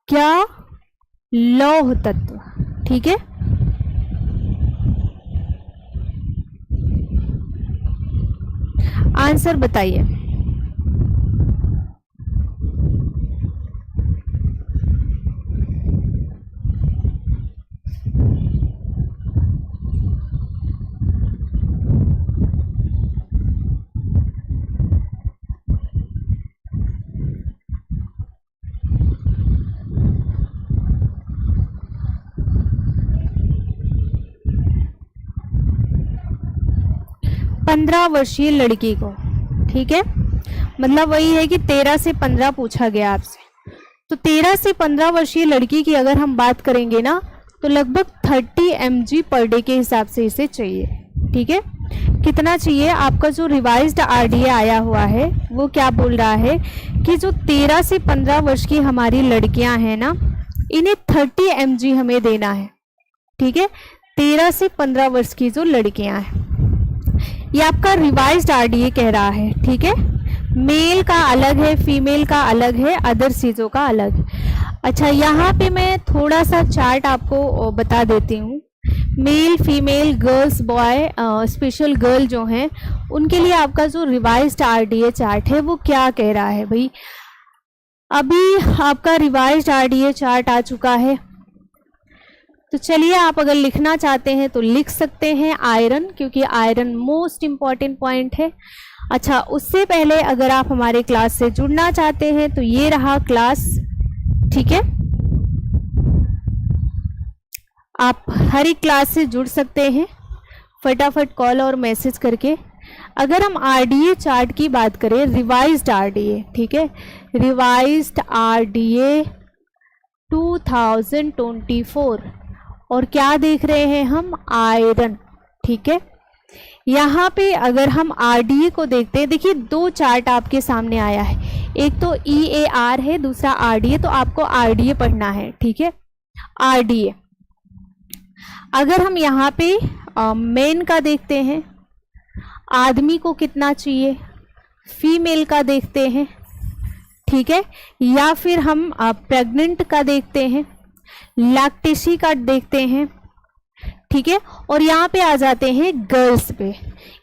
क्या लौह तत्व? ठीक है, आंसर बताइए। पंद्रह वर्षीय लड़की को, ठीक है, मतलब वही है कि 13 से 15 पूछा गया आपसे। तो 13 से 15 वर्षीय लड़की की अगर हम बात करेंगे ना तो लगभग 30 mg पर डे के हिसाब से इसे चाहिए। ठीक है, कितना चाहिए? आपका जो रिवाइज्ड RDA आया हुआ है वो क्या बोल रहा है कि जो 13 से 15 वर्ष की हमारी लड़कियां हैं ना, इन्हें 30 mg हमें देना है। ठीक है, 13 से 15 वर्ष की जो लड़कियां हैं, ये आपका रिवाइज्ड RDA कह रहा है। ठीक है, मेल का अलग है, फीमेल का अलग है, अदर चीज़ों का अलग। अच्छा, यहाँ पे मैं थोड़ा सा चार्ट आपको बता देती हूँ। Male, female, girls, boy, special girl जो हैं उनके लिए आपका जो रिवाइज्ड RDA चार्ट है वो क्या कह रहा है भाई। अभी आपका रिवाइज्ड RDA चार्ट आ चुका है, तो चलिए आप अगर लिखना चाहते हैं तो लिख सकते हैं आयरन, क्योंकि आयरन मोस्ट इम्पॉर्टेंट पॉइंट है। अच्छा, उससे पहले अगर आप हमारे क्लास से जुड़ना चाहते हैं तो ये रहा क्लास। ठीक है, आप हर एक क्लास से जुड़ सकते हैं फटाफट कॉल और मैसेज करके। अगर हम RDA चार्ट की बात करें, रिवाइज्ड RDA, ठीक है, रिवाइज्ड RDA 2024, और क्या देख रहे हैं हम? आयरन। ठीक है, यहाँ पे अगर हम आरडीए को देखते हैं, देखिए दो चार्ट आपके सामने आया है, एक तो ईएआर है, दूसरा आरडीए, तो आपको आरडीए पढ़ना है, ठीक है। आरडीए अगर हम यहाँ पे मेन का देखते हैं, आदमी को कितना चाहिए, फीमेल का देखते हैं, ठीक है, या फिर हम प्रेग्नेंट का देखते हैं, लैक्टेसी का देखते हैं, ठीक है, और यहाँ पे आ जाते हैं गर्ल्स पे।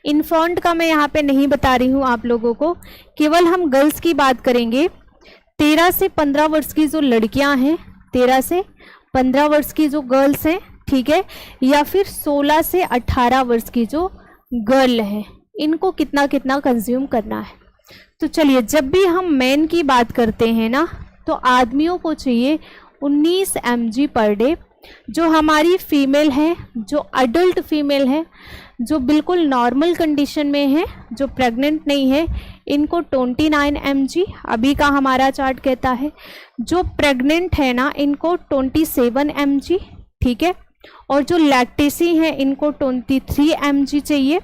इन्फॉन्ट का मैं यहाँ पे नहीं बता रही हूँ आप लोगों को, केवल हम गर्ल्स की बात करेंगे। 13 से 15 वर्ष की जो लड़कियां हैं, 13 से 15 वर्ष की जो गर्ल्स हैं, ठीक है, या फिर 16 से 18 वर्ष की जो गर्ल हैं, इनको कितना कितना कंज्यूम करना है। तो चलिए, जब भी हम मेन की बात करते हैं ना, तो आदमियों को चाहिए 19 mg पर डे। जो हमारी फीमेल है, जो अडल्ट फीमेल है, जो बिल्कुल नॉर्मल कंडीशन में है, जो प्रेग्नेंट नहीं है, इनको 29 mg अभी का हमारा चार्ट कहता है। जो प्रेग्नेंट है ना, इनको 27 mg, ठीक है, और जो लैक्टेसी है, इनको 23 mg चाहिए।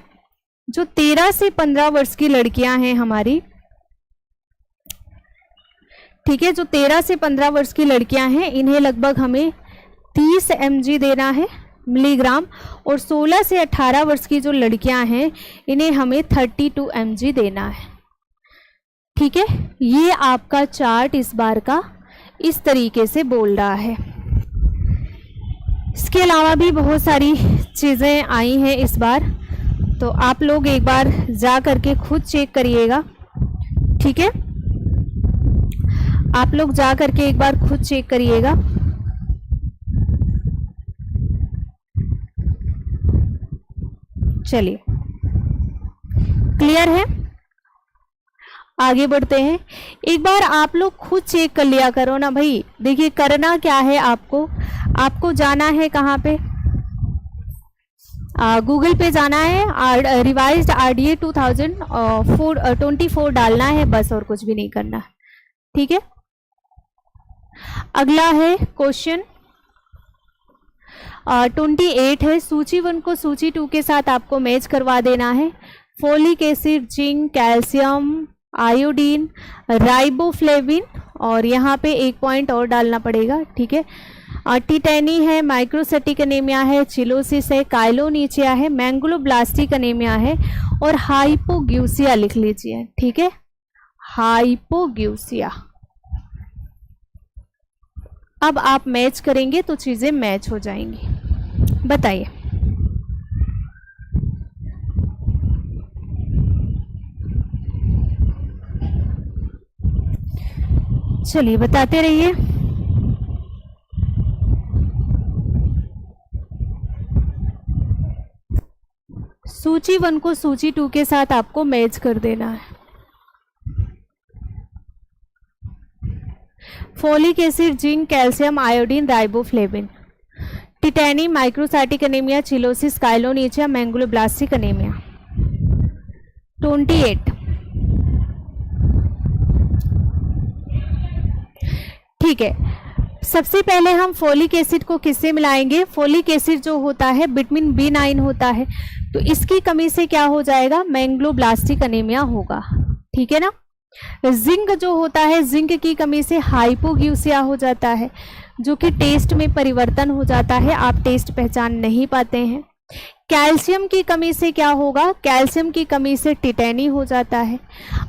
जो 13 से 15 वर्ष की लड़कियां हैं हमारी, ठीक है, जो 13 से 15 वर्ष की लड़कियां हैं, इन्हें लगभग हमें 30 mg देना है मिलीग्राम, और 16 से 18 वर्ष की जो लड़कियां हैं, इन्हें हमें 32 mg देना है, ठीक है। ये आपका चार्ट इस बार का इस तरीके से बोल रहा है। इसके अलावा भी बहुत सारी चीज़ें आई हैं इस बार, तो आप लोग एक बार जा करके खुद चेक करिएगा, ठीक है, आप लोग जा करके एक बार खुद चेक करिएगा। चलिए, क्लियर है, आगे बढ़ते हैं। एक बार आप लोग खुद चेक कर लिया करो ना भाई। देखिए, करना क्या है, आपको जाना है कहाँ पे, गूगल पे जाना है, रिवाइज्ड आरडीए 2024 डालना है, बस, और कुछ भी नहीं करना, ठीक है। अगला है क्वेश्चन 28 है, सूची 1 को सूची 2 के साथ आपको मैच करवा देना है। Folic acid, zinc, calcium, iodine, riboflavin, और यहाँ पे एक पॉइंट और डालना पड़ेगा, ठीक है। टिटेनी है, माइक्रोसेटिक एनीमिया है, चिलोसिस है, काइलोनीचिया है, मैंगलोब्लास्टिक एनीमिया है, और हाइपोग्यूसिया लिख लीजिए, ठीक है, हाइपोग्यूसिया। अब आप मैच करेंगे तो चीजें मैच हो जाएंगी। बताइए, चलिए बताते रहिए। सूची 1 को सूची 2 के साथ आपको मैच कर देना है। Folic acid, zinc, calcium, iodine, riboflavin, tetany, microcytic anaemia, cheilosis, koilonychia, megaloblastic anaemia. 28, ठीक है। सबसे पहले हम फोलिक एसिड को किससे मिलाएंगे? फोलिक एसिड जो होता है विटामिन B9 होता है, तो इसकी कमी से क्या हो जाएगा? मैंगलोब्लास्टिक एनीमिया होगा, ठीक है ना। जिंक जो होता है, जिंक की कमी से हाइपोग्यूसिया हो जाता है, जो कि टेस्ट में परिवर्तन हो जाता है, आप टेस्ट पहचान नहीं पाते हैं। कैल्शियम की कमी से क्या होगा? कैल्शियम की कमी से टिटेनी हो जाता है।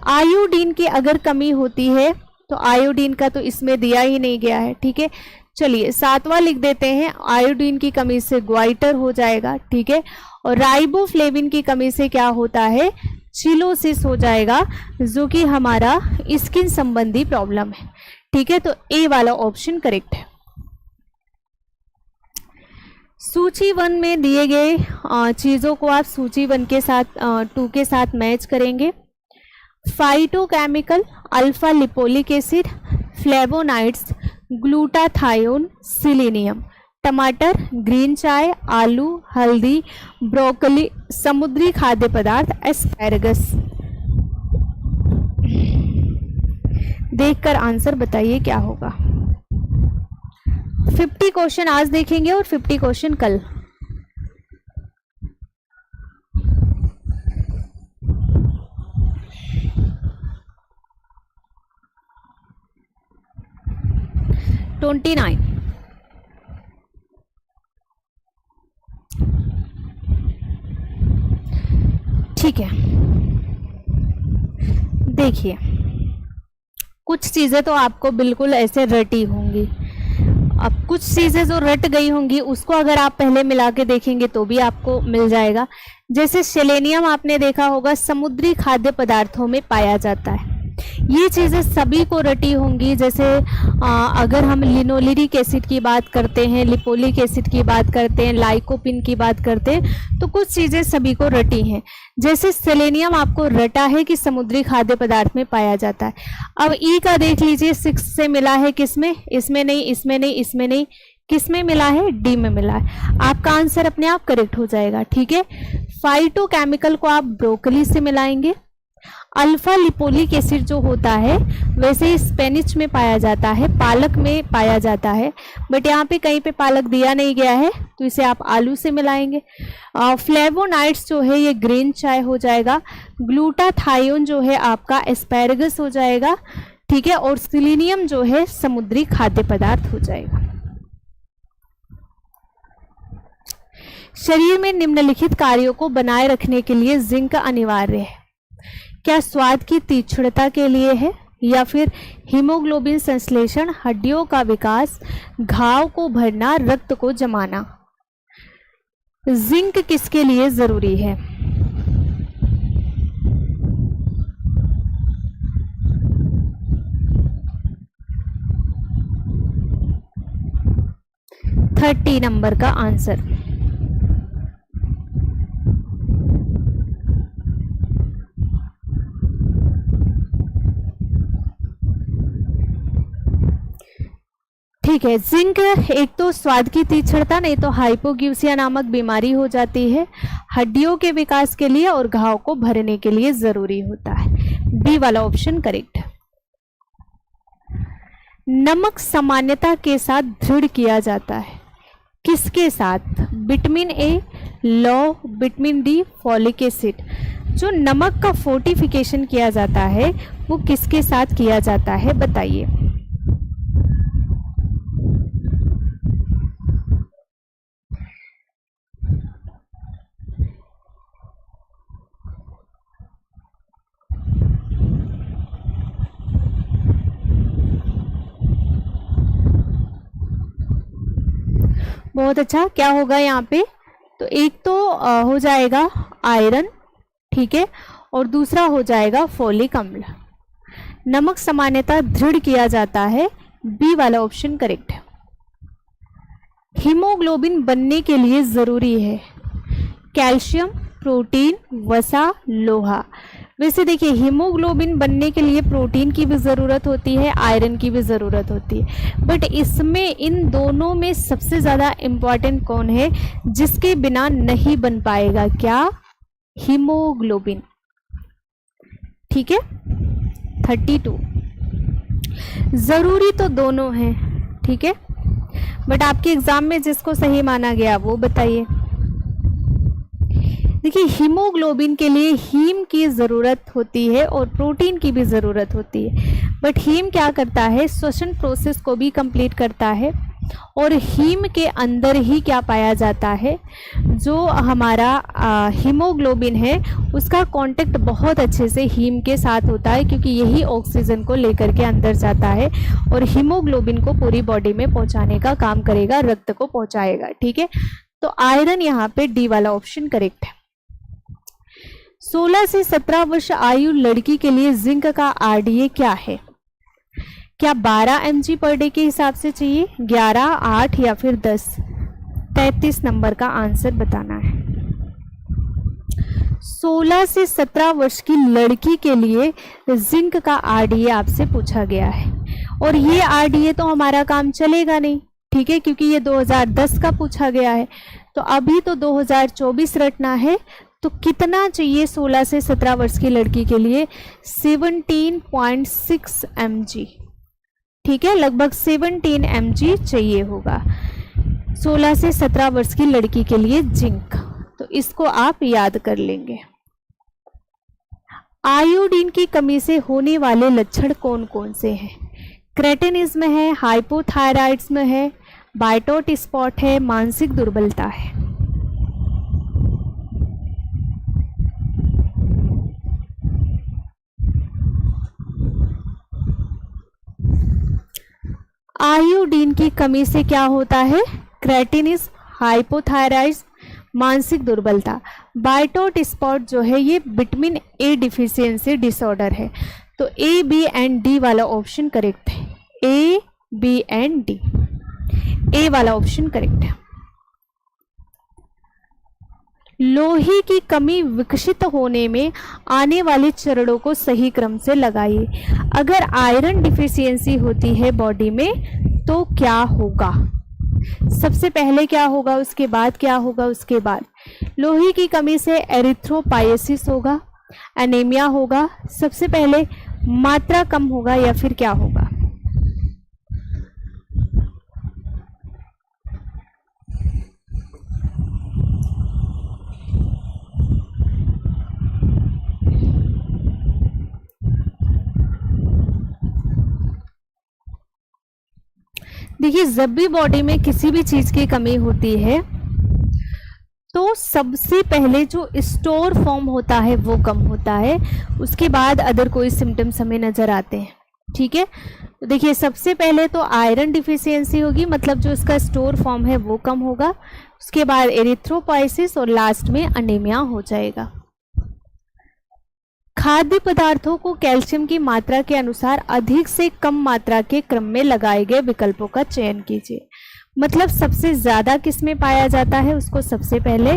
आयोडीन की अगर कमी होती है तो आयोडीन का तो इसमें दिया ही नहीं गया है, ठीक है। चलिए 7वां लिख देते हैं, आयोडीन की कमी से ग्वाइटर हो जाएगा, ठीक है। और राइबोफ्लेविन की कमी से क्या होता है? चिलोसिस हो जाएगा, जो कि हमारा स्किन संबंधी प्रॉब्लम है, ठीक है। तो ए वाला ऑप्शन करेक्ट है। सूची 1 में दिए गए चीज़ों को आप सूची 1 के साथ 2 के साथ मैच करेंगे। Phytochemical, alpha lipoic acid, flavonoids, glutathione, selenium. टमाटर, ग्रीन चाय, आलू, हल्दी, ब्रोकली, समुद्री खाद्य पदार्थ, एस्पैरागस। देखकर आंसर बताइए क्या होगा। 50 क्वेश्चन आज देखेंगे और 50 क्वेश्चन कल। 29। ठीक है, देखिए कुछ चीज़ें तो आपको बिल्कुल ऐसे रटी होंगी, अब कुछ चीज़ें जो रट गई होंगी उसको अगर आप पहले मिला के देखेंगे तो भी आपको मिल जाएगा। जैसे सेलेनियम आपने देखा होगा समुद्री खाद्य पदार्थों में पाया जाता है, ये चीज़ें सभी को रटी होंगी। जैसे अगर हम लिनोलेरिक एसिड की बात करते हैं, लिपोलिक एसिड की बात करते हैं, लाइकोपिन की बात करते हैं, तो कुछ चीज़ें सभी को रटी हैं। जैसे सेलेनियम आपको रटा है कि समुद्री खाद्य पदार्थ में पाया जाता है। अब ई का देख लीजिए 6 से मिला है, किसमें? इसमें नहीं, इसमें नहीं, इसमें नहीं, किस में मिला है? डी में मिला है। आपका आंसर अपने आप करेक्ट हो जाएगा। ठीक है, फाइटोकेमिकल को आप ब्रोकली से मिलाएंगे। अल्फा लिपोलिक एसिड जो होता है वैसे ही स्पेनिच में पाया जाता है, पालक में पाया जाता है, बट यहाँ पे कहीं पे पालक दिया नहीं गया है तो इसे आप आलू से मिलाएंगे। फ्लेवोनाइड्स जो है ये ग्रीन चाय हो जाएगा। ग्लूटाथायोन जो है आपका एस्पैरागस हो जाएगा। ठीक है, और सिलीनियम जो है समुद्री खाद्य पदार्थ हो जाएगा। शरीर में निम्नलिखित कार्यों को बनाए रखने के लिए जिंक अनिवार्य है। क्या स्वाद की तीक्ष्णता के लिए है, या फिर हीमोग्लोबिन संश्लेषण, हड्डियों का विकास, घाव को भरना, रक्त को जमाना? जिंक किसके लिए जरूरी है? थर्टी नंबर का आंसर। ठीक है, जिंक एक तो स्वाद की तीक्ष्णता, नहीं तो हाइपोग्यूसिया नामक बीमारी हो जाती है, हड्डियों के विकास के लिए और घाव को भरने के लिए जरूरी होता है। बी वाला ऑप्शन करेक्ट। नमक सामान्यता के साथ दृढ़ किया जाता है, किसके साथ? विटामिन ए, लौह, विटामिन डी, फॉलिक एसिड। जो नमक का फोर्टिफिकेशन किया जाता है वो किसके साथ किया जाता है, बताइए। बहुत अच्छा, क्या होगा यहाँ पे? तो एक तो हो जाएगा आयरन, ठीक है, और दूसरा हो जाएगा फोलिक अम्ल। नमक सामान्यता दृढ़ किया जाता है, बी वाला ऑप्शन करेक्ट है। हीमोग्लोबिन बनने के लिए जरूरी है कैल्शियम, प्रोटीन, वसा, लोहा। वैसे देखिए हीमोग्लोबिन बनने के लिए प्रोटीन की भी ज़रूरत होती है, आयरन की भी ज़रूरत होती है, बट इसमें इन दोनों में सबसे ज़्यादा इम्पॉर्टेंट कौन है जिसके बिना नहीं बन पाएगा? क्या? हीमोग्लोबिन। ठीक है, 32। ज़रूरी तो दोनों हैं, ठीक है, बट आपके एग्ज़ाम में जिसको सही माना गया वो बताइए। देखिए हीमोग्लोबिन के लिए हीम की ज़रूरत होती है और प्रोटीन की भी ज़रूरत होती है, बट हीम क्या करता है? श्वसन प्रोसेस को भी कंप्लीट करता है, और हीम के अंदर ही क्या पाया जाता है? जो हमारा हीमोग्लोबिन है उसका कांटेक्ट बहुत अच्छे से हीम के साथ होता है, क्योंकि यही ऑक्सीजन को लेकर के अंदर जाता है और हीमोग्लोबिन को पूरी बॉडी में पहुंचाने का काम करेगा, रक्त को पहुंचाएगा। ठीक है, तो आयरन यहाँ पे डी वाला ऑप्शन करेक्ट है। 16 से 17 वर्ष आयु लड़की के लिए जिंक का आरडीए क्या है? क्या 12 mg पर डे के हिसाब से चाहिए, 11, 8 या फिर 10? 33 नंबर का आंसर बताना है। 16 से 17 वर्ष की लड़की के लिए जिंक का आरडीए आपसे पूछा गया है, और ये आरडीए तो हमारा काम चलेगा नहीं, ठीक है, क्योंकि ये 2010 का पूछा गया है, तो अभी तो 2024 रटना है। तो कितना चाहिए 16 से 17 वर्ष की लड़की के लिए? 17.6 mg। ठीक है, लगभग 17 mg चाहिए होगा 16 से 17 वर्ष की लड़की के लिए जिंक, तो इसको आप याद कर लेंगे। आयोडीन की कमी से होने वाले लक्षण कौन कौन से हैं? क्रेटिनिज्म है, हाइपोथायराइडिज्म है, बाइटोट स्पॉट है, मानसिक दुर्बलता है। आयोडीन की कमी से क्या होता है? क्रेटिनिज्म, हाइपोथायराइडिज्म, मानसिक दुर्बलता। बाइटोट स्पॉट जो है ये विटामिन ए डिफिशियंसी डिसऑर्डर है। तो ए, बी एंड डी वाला ऑप्शन करेक्ट है। ए, बी एंड डी, ए वाला ऑप्शन करेक्ट है। लोहे की कमी विकसित होने में आने वाले चरणों को सही क्रम से लगाइए। अगर आयरन डिफिशियंसी होती है बॉडी में तो क्या होगा? सबसे पहले क्या होगा, उसके बाद क्या होगा, उसके बाद लोहे की कमी से एरिथ्रोपाइसिस होगा, एनीमिया होगा, सबसे पहले मात्रा कम होगा या फिर क्या होगा? देखिए, जब भी बॉडी में किसी भी चीज की कमी होती है तो सबसे पहले जो स्टोर फॉर्म होता है वो कम होता है, उसके बाद अदर कोई सिम्टम्स हमें नजर आते हैं। ठीक है, तो देखिए सबसे पहले तो आयरन डिफिशियंसी होगी, मतलब जो इसका स्टोर फॉर्म है वो कम होगा, उसके बाद एरिथ्रोपाइसिस और लास्ट में अनीमिया हो जाएगा। खाद्य पदार्थों को कैल्शियम की मात्रा के अनुसार अधिक से कम मात्रा के क्रम में लगाए गए विकल्पों का चयन कीजिए। मतलब सबसे ज्यादा किस में पाया जाता है उसको सबसे पहले,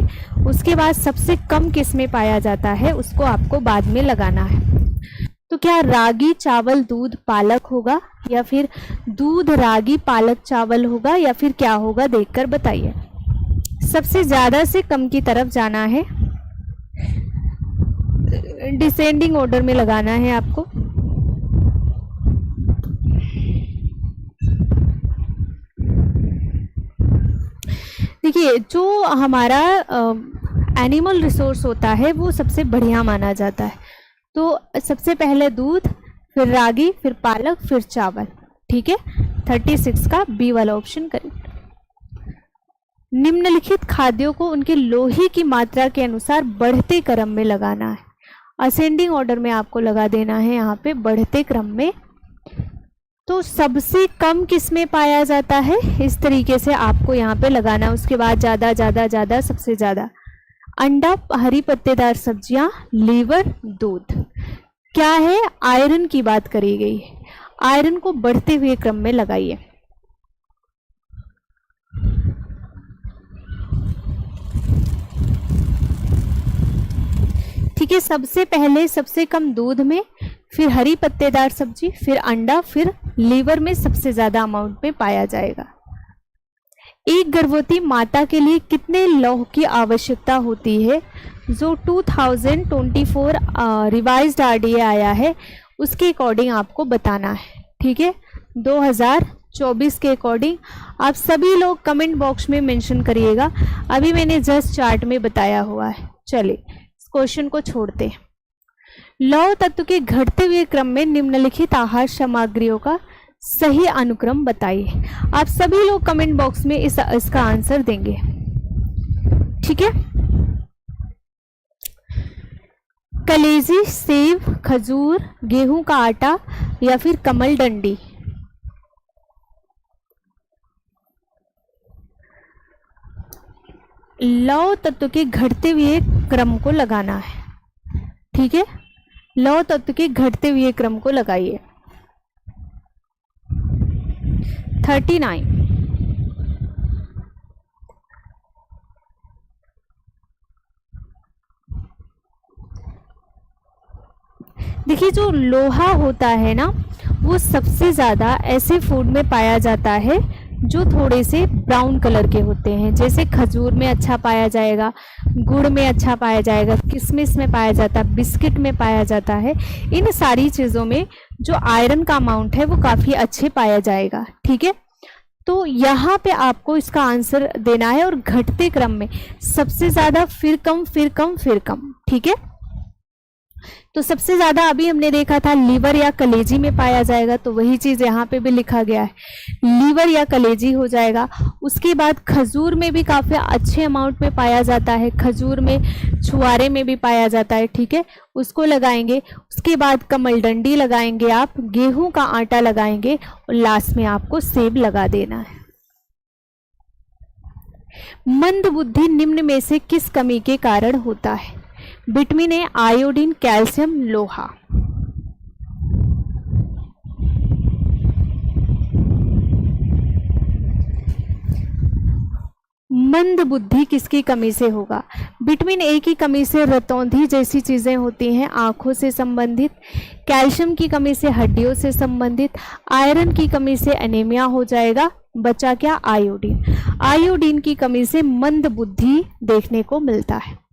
उसके बाद सबसे कम किस में पाया जाता है उसको आपको बाद में लगाना है। तो क्या रागी, चावल, दूध, पालक होगा, या फिर दूध, रागी, पालक, चावल होगा, या फिर क्या होगा, देखकर बताइए। सबसे ज्यादा से कम की तरफ जाना है, डिसेंडिंग ऑर्डर में लगाना है आपको। देखिए, जो हमारा एनिमल रिसोर्स होता है वो सबसे बढ़िया माना जाता है। तो सबसे पहले दूध, फिर रागी, फिर पालक, फिर चावल। ठीक है, 36 का बी वाला ऑप्शन करेक्ट। निम्नलिखित खाद्यों को उनके लोहे की मात्रा के अनुसार बढ़ते क्रम में लगाना है। असेंडिंग ऑर्डर में आपको लगा देना है यहाँ पे, बढ़ते क्रम में। तो सबसे कम किस में पाया जाता है, इस तरीके से आपको यहाँ पे लगाना। उसके बाद ज़्यादा ज़्यादा ज़्यादा सबसे ज़्यादा अंडा, हरी पत्तेदार सब्जियां, लीवर, दूध। क्या है, आयरन की बात करी गई है। आयरन को बढ़ते हुए क्रम में लगाइए। ठीक है, सबसे पहले सबसे कम दूध में, फिर हरी पत्तेदार सब्जी, फिर अंडा, फिर लीवर में सबसे ज्यादा अमाउंट में पाया जाएगा। एक गर्भवती माता के लिए कितने लौह की आवश्यकता होती है? जो 2024 रिवाइज्ड आरडीए आया है उसके अकॉर्डिंग आपको बताना है। ठीक है, 2024 के अकॉर्डिंग आप सभी लोग कमेंट बॉक्स में मेंशन करिएगा। अभी मैंने जस्ट चार्ट में बताया हुआ है। चलिए इस क्वेश्चन को छोड़ते हैं। लौह तत्व के घटते हुए क्रम में निम्नलिखित आहार सामग्रियों का सही अनुक्रम बताइए। आप सभी लोग कमेंट बॉक्स में इसका आंसर देंगे। ठीक है, कलेजी, सेब, खजूर, गेहूं का आटा या फिर कमल डंडी। लौह तत्व के घटते हुए क्रम को लगाना है। ठीक है, लौह तत्व के घटते हुए क्रम को लगाइए। 39। देखिए, जो लोहा होता है ना वो सबसे ज़्यादा ऐसे फूड में पाया जाता है जो थोड़े से ब्राउन कलर के होते हैं। जैसे खजूर में अच्छा पाया जाएगा, गुड़ में अच्छा पाया जाएगा, किशमिश में पाया जाता है, बिस्किट में पाया जाता है। इन सारी चीज़ों में जो आयरन का अमाउंट है वो काफ़ी अच्छे पाया जाएगा। ठीक है, तो यहाँ पे आपको इसका आंसर देना है और घटते क्रम में सबसे ज़्यादा, फिर कम, फिर कम, फिर कम। ठीक है, तो सबसे ज्यादा अभी हमने देखा था लीवर या कलेजी में पाया जाएगा, तो वही चीज यहाँ पे भी लिखा गया है, लीवर या कलेजी हो जाएगा। उसके बाद खजूर में भी काफी अच्छे अमाउंट में पाया जाता है, खजूर में, छुआरे में भी पाया जाता है, ठीक है, उसको लगाएंगे। उसके बाद कमलडंडी लगाएंगे आप, गेहूं का आटा लगाएंगे और लास्ट में आपको सेब लगा देना है। मंद बुद्धि निम्न में से किस कमी के कारण होता है? विटामिन ए, आयोडीन, कैल्शियम, लोहा। मंद बुद्धि किसकी कमी से होगा? विटामिन ए की कमी से रतौंधी जैसी चीजें होती हैं, आंखों से संबंधित। कैल्शियम की कमी से हड्डियों से संबंधित। आयरन की कमी से एनीमिया हो जाएगा। बचा क्या? आयोडीन। आयोडीन की कमी से मंद बुद्धि देखने को मिलता है।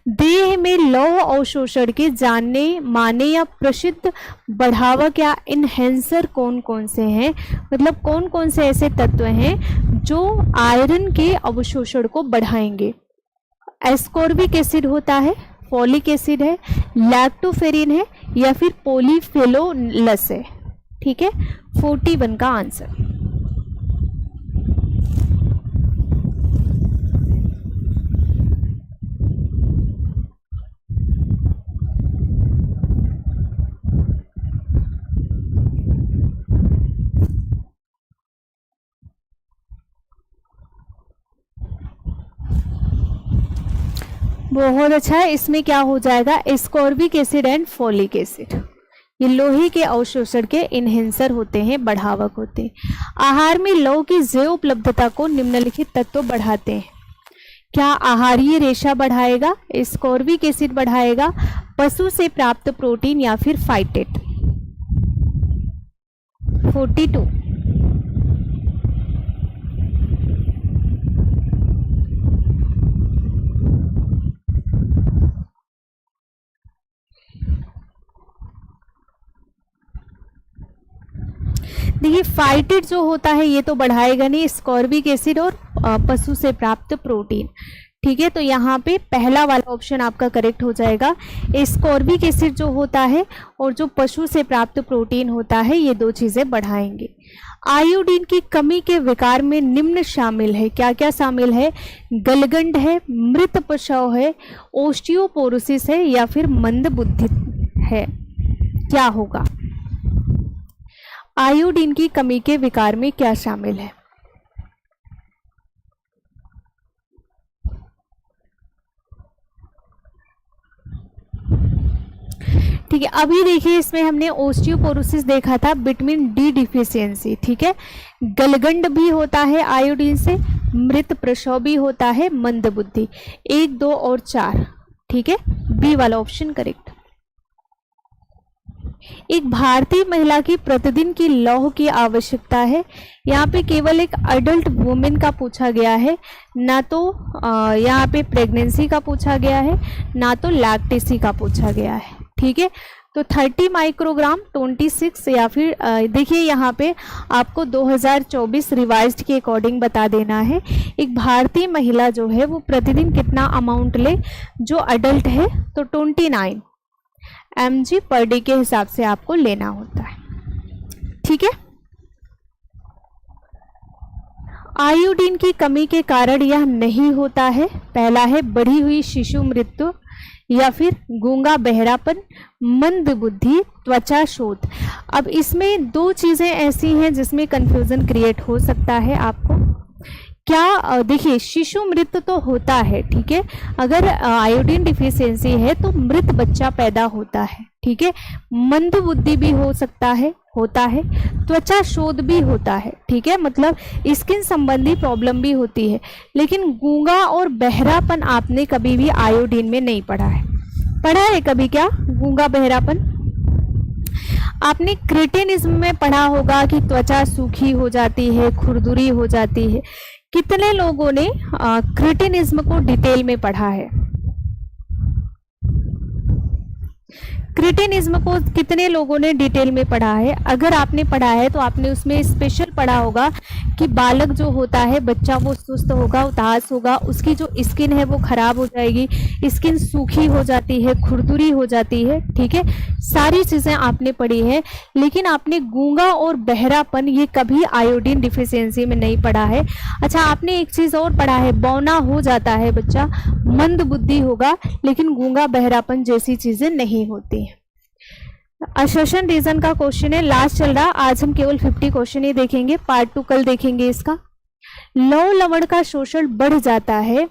देह में लौह अवशोषण के जानने माने या प्रसिद्ध बढ़ावक या इनहेंसर कौन कौन से हैं? मतलब कौन कौन से ऐसे तत्व हैं जो आयरन के अवशोषण को बढ़ाएंगे? एस्कॉर्बिक एसिड होता है, फॉलिक एसिड है, लैक्टोफेरिन है या फिर पॉलीफेनोलस है। ठीक है, 41 का आंसर। बहुत अच्छा है। इसमें क्या हो जाएगा? Ascorbic acid and folic acid, ये लोहे के अवशोषण के इनहेंसर होते हैं, बढ़ावक होते हैं। आहार में लौह की जैव उपलब्धता को निम्नलिखित तत्व बढ़ाते हैं। क्या आहारीय रेशा बढ़ाएगा, एस्कॉर्बिक एसिड बढ़ाएगा, पशु से प्राप्त प्रोटीन या फिर फाइटेट? 42। देखिए फाइटेट जो होता है ये तो बढ़ाएगा नहीं, एस्कॉर्बिक एसिड और पशु से प्राप्त प्रोटीन। ठीक है, तो यहाँ पे पहला वाला ऑप्शन आपका करेक्ट हो जाएगा। एस्कॉर्बिक एसिड जो होता है और जो पशु से प्राप्त प्रोटीन होता है, ये दो चीजें बढ़ाएंगे। आयोडीन की कमी के विकार में निम्न शामिल है। क्या क्या शामिल है? गलगंड है, मृत प्रसव है, ओस्टियोपोरोसिस है या फिर मंद बुद्धि है। क्या होगा? आयोडीन की कमी के विकार में क्या शामिल है? ठीक है, अभी देखिए इसमें हमने ओस्टियोपोरोसिस देखा था, विटामिन डी डिफिशियंसी। ठीक है, गलगंड भी होता है आयोडीन से, मृत प्रसव भी होता है, मंद बुद्धि। 1, 2 और 4। ठीक है, बी वाला ऑप्शन करेक्ट। एक भारतीय महिला की प्रतिदिन की लौह की आवश्यकता है। यहाँ पे केवल एक अडल्ट वुमेन का पूछा गया है, ना तो यहाँ पे प्रेगनेंसी का पूछा गया है, ना तो लैक्टेसी का पूछा गया है। ठीक है, तो 30 माइक्रोग्राम, 26 या फिर देखिए यहाँ पे आपको 2024 रिवाइज्ड के अकॉर्डिंग बता देना है। एक भारतीय महिला जो है वो प्रतिदिन कितना अमाउंट ले, जो अडल्ट है तो 29 mg पर डे के हिसाब से आपको लेना होता है। ठीक है, आयोडीन की कमी के कारण यह नहीं होता है। पहला है बढ़ी हुई शिशु मृत्यु या फिर गूंगा बहरापन, मंद बुद्धि, त्वचा शोथ। अब इसमें दो चीजें ऐसी हैं जिसमें कंफ्यूजन क्रिएट हो सकता है आपको। क्या देखिए, शिशु मृत्यु तो होता है, ठीक है, अगर आयोडीन डिफिशियंसी है तो मृत बच्चा पैदा होता है। ठीक है, मंद बुद्धि भी हो सकता है, होता है, त्वचा शोथ भी होता है। ठीक है, मतलब स्किन संबंधी प्रॉब्लम भी होती है। लेकिन गूंगा और बहरापन आपने कभी भी आयोडीन में नहीं पढ़ा है। पढ़ा है कभी क्या गूंगा बहरापन? आपने क्रेटिनिज्म में पढ़ा होगा कि त्वचा सूखी हो जाती है, खुरदुरी हो जाती है। कितने लोगों ने क्रेटिनिज्म को डिटेल में पढ़ा है? क्रिटिनिज्म को कितने लोगों ने डिटेल में पढ़ा है? अगर आपने पढ़ा है तो आपने उसमें स्पेशल पढ़ा होगा कि बालक जो होता है, बच्चा, वो सुस्त होगा, उदास होगा, उसकी जो स्किन है वो खराब हो जाएगी, स्किन सूखी हो जाती है, खुरदुरी हो जाती है, ठीक है, सारी चीज़ें आपने पढ़ी है। लेकिन आपने गूंगा और बहरापन ये कभी आयोडीन डिफिशियंसी में नहीं पढ़ा है। अच्छा, आपने एक चीज़ और पढ़ा है, बौना हो जाता है बच्चा, मंद बुद्धि होगा, लेकिन गूंगा बहरापन जैसी चीज़ें नहीं होती हैं। असर्शन रीजन का क्वेश्चन है, लास्ट चल रहा, आज हम केवल 50 क्वेश्चन ही देखेंगे, पार्ट 2 कल देखेंगे इसका। लौह लवण का शोषण बढ़ जाता है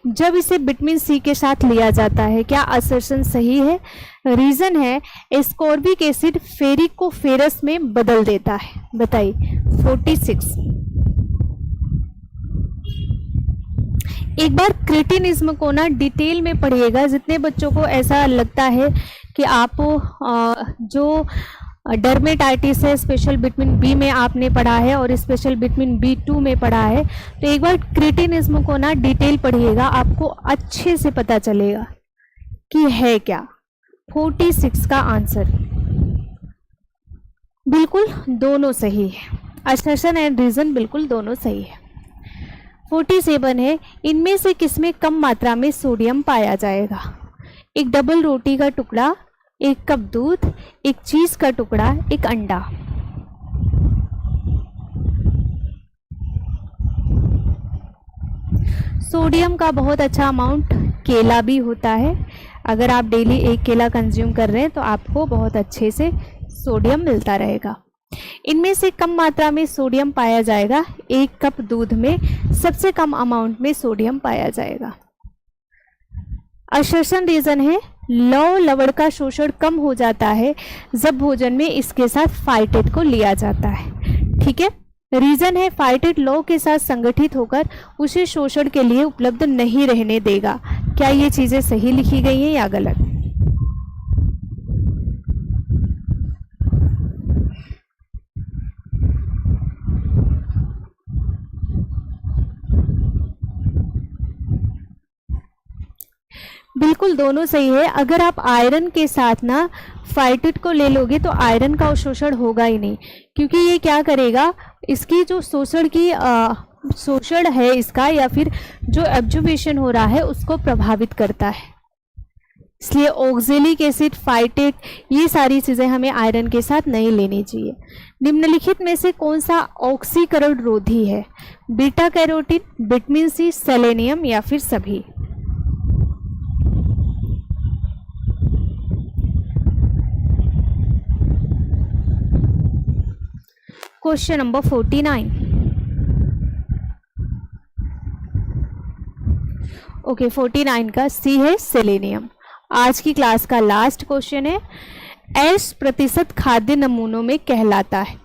जब इसे विटामिन सी के साथ लिया जाता है। क्या असर्शन सही है? रीजन है एस्कॉर्बिक एसिड फेरिक को फेरस में बदल देता है। बताइए 46। एक बार क्रिटिनिज्म को ना डिटेल में पढ़िएगा। जितने बच्चों को ऐसा लगता है कि आप जो डर्मेटाइटिस है स्पेशल विटामिन बी में आपने पढ़ा है और स्पेशल विटामिन B2 में पढ़ा है, तो एक बार क्रिटिनिज्म को ना डिटेल पढ़िएगा, आपको अच्छे से पता चलेगा कि है क्या। 46 का आंसर बिल्कुल दोनों सही है, असर्शन एंड रीजन बिल्कुल दोनों सही है। 47 है, इनमें से किसमें कम मात्रा में सोडियम पाया जाएगा? एक डबल रोटी का टुकड़ा, एक कप दूध, एक चीज का टुकड़ा, एक अंडा। सोडियम का बहुत अच्छा अमाउंट केला भी होता है। अगर आप डेली एक केला कंज्यूम कर रहे हैं तो आपको बहुत अच्छे से सोडियम मिलता रहेगा। इनमें से कम मात्रा में सोडियम पाया जाएगा, एक कप दूध में सबसे कम अमाउंट में सोडियम पाया जाएगा। असर्शन रीजन है लौह लवण का शोषण कम हो जाता है जब भोजन में इसके साथ फाइटेट को लिया जाता है। ठीक है, रीजन है फाइटेट लौह के साथ संगठित होकर उसे शोषण के लिए उपलब्ध नहीं रहने देगा। क्या ये चीजें सही लिखी गई हैं या गलत? बिल्कुल दोनों सही है। अगर आप आयरन के साथ ना फाइटेट को ले लोगे तो आयरन का शोषण होगा ही नहीं, क्योंकि ये क्या करेगा, इसकी जो शोषण है इसका या फिर जो एब्जॉर्प्शन हो रहा है उसको प्रभावित करता है। इसलिए ऑक्जेलिक एसिड, फाइटेट, ये सारी चीज़ें हमें आयरन के साथ नहीं लेनी चाहिए। निम्नलिखित में से कौन सा ऑक्सीकरण रोधी है? Beta carotene, vitamin C, selenium या फिर सभी? Question number 49। ओके, 49 का सी है सेलेनियम। आज की क्लास का लास्ट क्वेश्चन है, एस प्रतिशत खाद्य नमूनों में कहलाता है।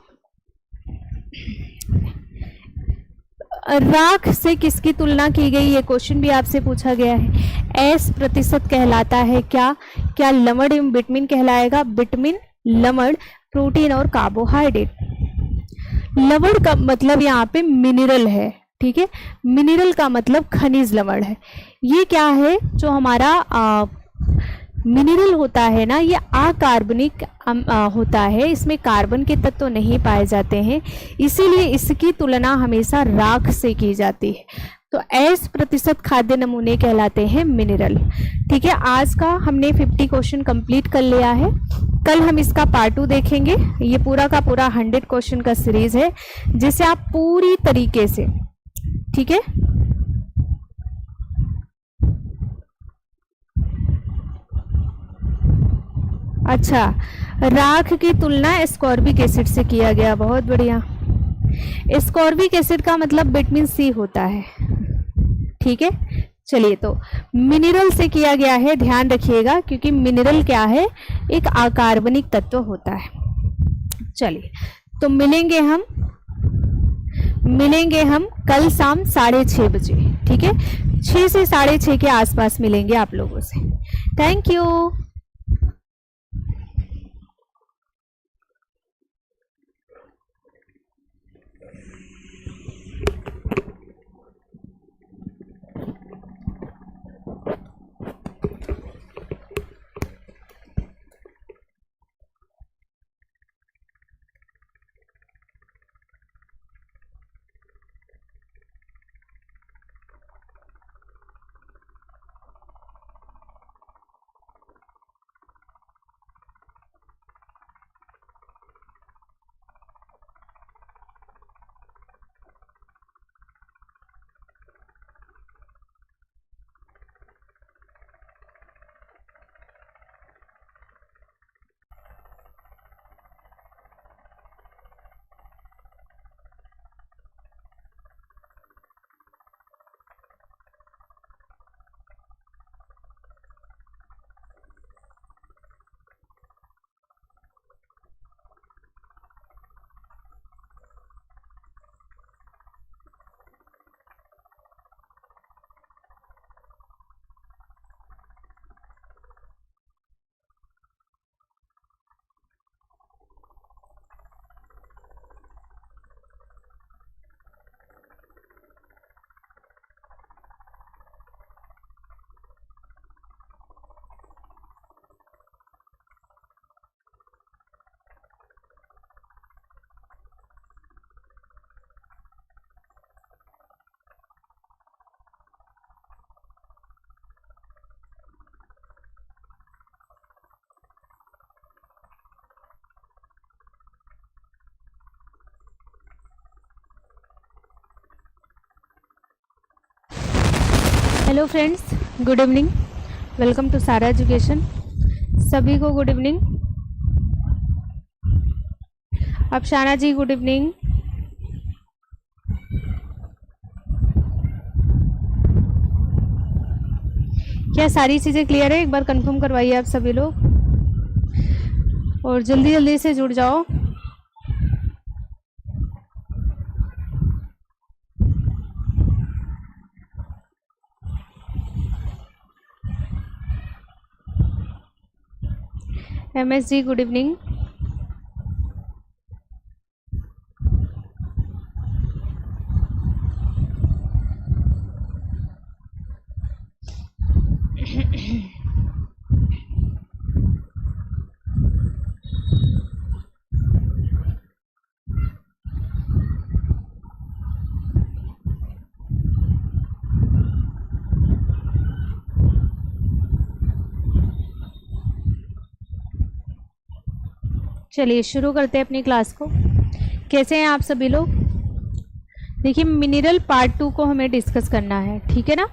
राख से किसकी तुलना की गई, ये क्वेश्चन भी आपसे पूछा गया है। एस प्रतिशत कहलाता है क्या? क्या लवण एवं विटामिन कहलाएगा? विटामिन, लवण, प्रोटीन और कार्बोहाइड्रेट। लवण का मतलब यहाँ पे मिनरल है, ठीक है, मिनरल का मतलब खनिज लवण है। ये क्या है, जो हमारा मिनरल होता है ना, ये अकार्बनिक होता है, इसमें कार्बन के तत्व नहीं पाए जाते हैं, इसीलिए इसकी तुलना हमेशा राख से की जाती है। तो 80% खाद्य नमूने कहलाते हैं मिनरल। ठीक है, आज का हमने 50 क्वेश्चन कंप्लीट कर लिया है। कल हम इसका पार्ट 2 देखेंगे। ये पूरा का पूरा 100 क्वेश्चन का सीरीज है, जिसे आप पूरी तरीके से, ठीक है, अच्छा, राख की तुलना एस्कॉर्बिक एसिड से किया गया, बहुत बढ़िया। एस्कॉर्बिक एसिड का मतलब विटामिन सी होता है, ठीक है। चलिए, तो मिनरल से किया गया है, ध्यान रखिएगा, क्योंकि मिनरल क्या है, एक अकार्बनिक तत्व होता है। चलिए, तो मिलेंगे हम कल शाम 6:30 बजे, ठीक है, 6 से 6:30 के आसपास मिलेंगे आप लोगों से। Thank you. Hello friends, good evening. Welcome to Sara education. सभी को गुड इवनिंग। अफसाना जी गुड इवनिंग। क्या सारी चीज़ें क्लियर है? एक बार कंफर्म करवाइए आप सभी लोग और जल्दी जल्दी से जुड़ जाओ। MS जी गुड इवनिंग। चलिए शुरू करते हैं अपनी क्लास को। कैसे हैं आप सभी लोग? देखिए, मिनरल पार्ट 2 को हमें डिस्कस करना है, ठीक है ना।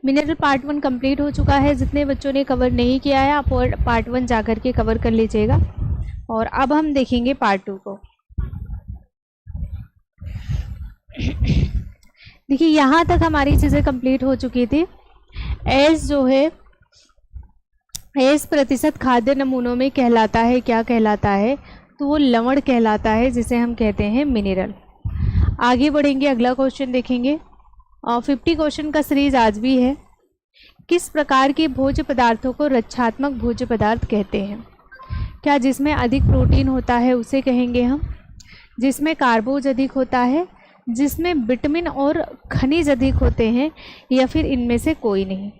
मिनरल पार्ट 1 कंप्लीट हो चुका है। जितने बच्चों ने कवर नहीं किया है आप और पार्ट 1 जा कर के कवर कर लीजिएगा। और अब हम देखेंगे पार्ट 2 को। देखिए, यहाँ तक हमारी चीज़ें कंप्लीट हो चुकी थी। एस जो है, एस प्रतिशत खाद्य नमूनों में कहलाता है, क्या कहलाता है? तो वो लवण कहलाता है, जिसे हम कहते हैं मिनरल। आगे बढ़ेंगे, अगला क्वेश्चन देखेंगे। 50 क्वेश्चन का सीरीज आज भी है। किस प्रकार के भोज्य पदार्थों को रक्षात्मक भोज्य पदार्थ कहते हैं? क्या जिसमें अधिक प्रोटीन होता है उसे कहेंगे हम, जिसमें कार्बोज अधिक होता है, जिसमें विटामिन और खनिज अधिक होते हैं, या फिर इनमें से कोई नहीं?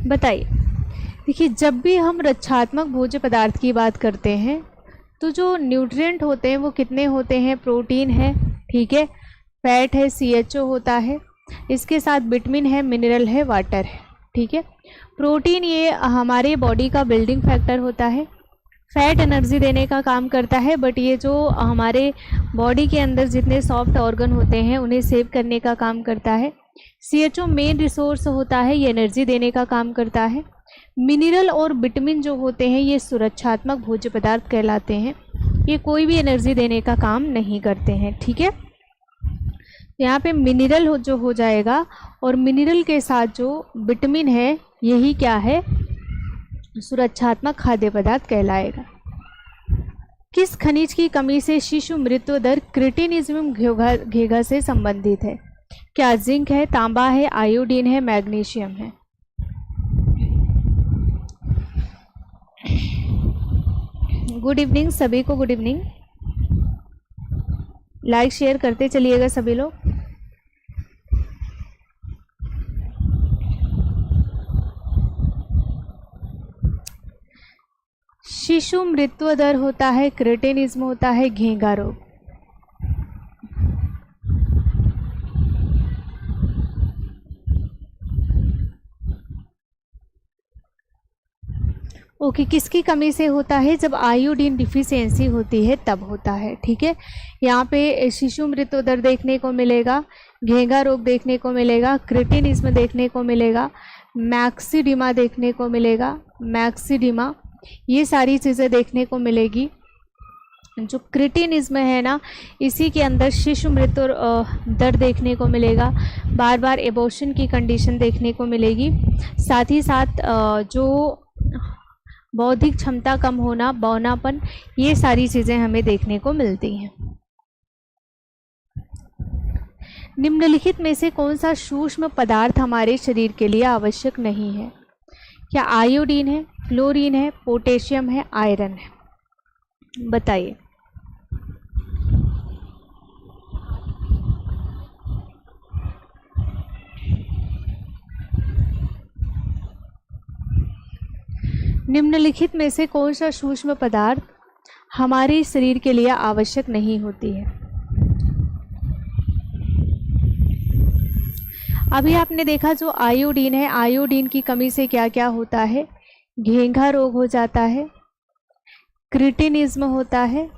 बताइए। देखिए, जब भी हम रक्षात्मक भोज्य पदार्थ की बात करते हैं तो जो न्यूट्रिएंट होते हैं वो कितने होते हैं? प्रोटीन है, ठीक है, फैट है, CHO होता है, इसके साथ विटामिन है, मिनरल है, वाटर है, ठीक है। प्रोटीन ये हमारे बॉडी का बिल्डिंग फैक्टर होता है। फैट एनर्जी देने का काम करता है, बट ये जो हमारे बॉडी के अंदर जितने सॉफ्ट ऑर्गन होते हैं उन्हें सेव करने का काम करता है। CHO मेन रिसोर्स होता है, ये एनर्जी देने का काम करता है। मिनरल और विटामिन जो होते हैं ये सुरक्षात्मक भोज्य पदार्थ कहलाते हैं। ये कोई भी एनर्जी देने का काम नहीं करते हैं, ठीक है। यहाँ पे मिनरल जो हो जाएगा और मिनरल के साथ जो विटामिन है यही क्या है? सुरक्षात्मक खाद्य पदार्थ कहलाएगा। किस खनिज की कमी से शिशु मृत्यु दर क्रिटिनिज्म घेघा से संबंधित है? क्या जिंक है, तांबा है, आयोडीन है, मैग्नीशियम है? गुड इवनिंग सभी को, गुड इवनिंग। लाइक शेयर करते चलिएगा सभी लोग। शिशु मृत्यु दर होता है, क्रिटिनिज्म होता है, घेंघा रोग। ओके, किसकी कमी से होता है? जब आयोडीन डिफिशियंसी होती है तब होता है, ठीक है। यहाँ पे शिशु मृत्यु दर देखने को मिलेगा, घेंघा रोग देखने को मिलेगा, क्रिटिनिज्म देखने को मिलेगा, मैक्सिडिमा देखने को मिलेगा, मैक्सिडिमा, ये सारी चीज़ें देखने को मिलेगी। जो क्रिटिनिज्म है ना, इसी के अंदर शिशु मृत्यु दर देखने को मिलेगा, बार बार एबॉर्शन की कंडीशन देखने को मिलेगी, साथ ही साथ जो बौद्धिक क्षमता कम होना, बौनापन, ये सारी चीज़ें हमें देखने को मिलती हैं। निम्नलिखित में से कौन सा सूक्ष्म पदार्थ हमारे शरीर के लिए आवश्यक नहीं है? क्या आयोडीन है, फ्लोरीन है, पोटेशियम है, आयरन है? बताइए। निम्नलिखित में से कौन सा सूक्ष्म पदार्थ हमारे शरीर के लिए आवश्यक नहीं होती है? अभी आपने देखा जो आयोडीन है, आयोडीन की कमी से क्या क्या होता है? घेंघा रोग हो जाता है, क्रिटिनिज्म होता है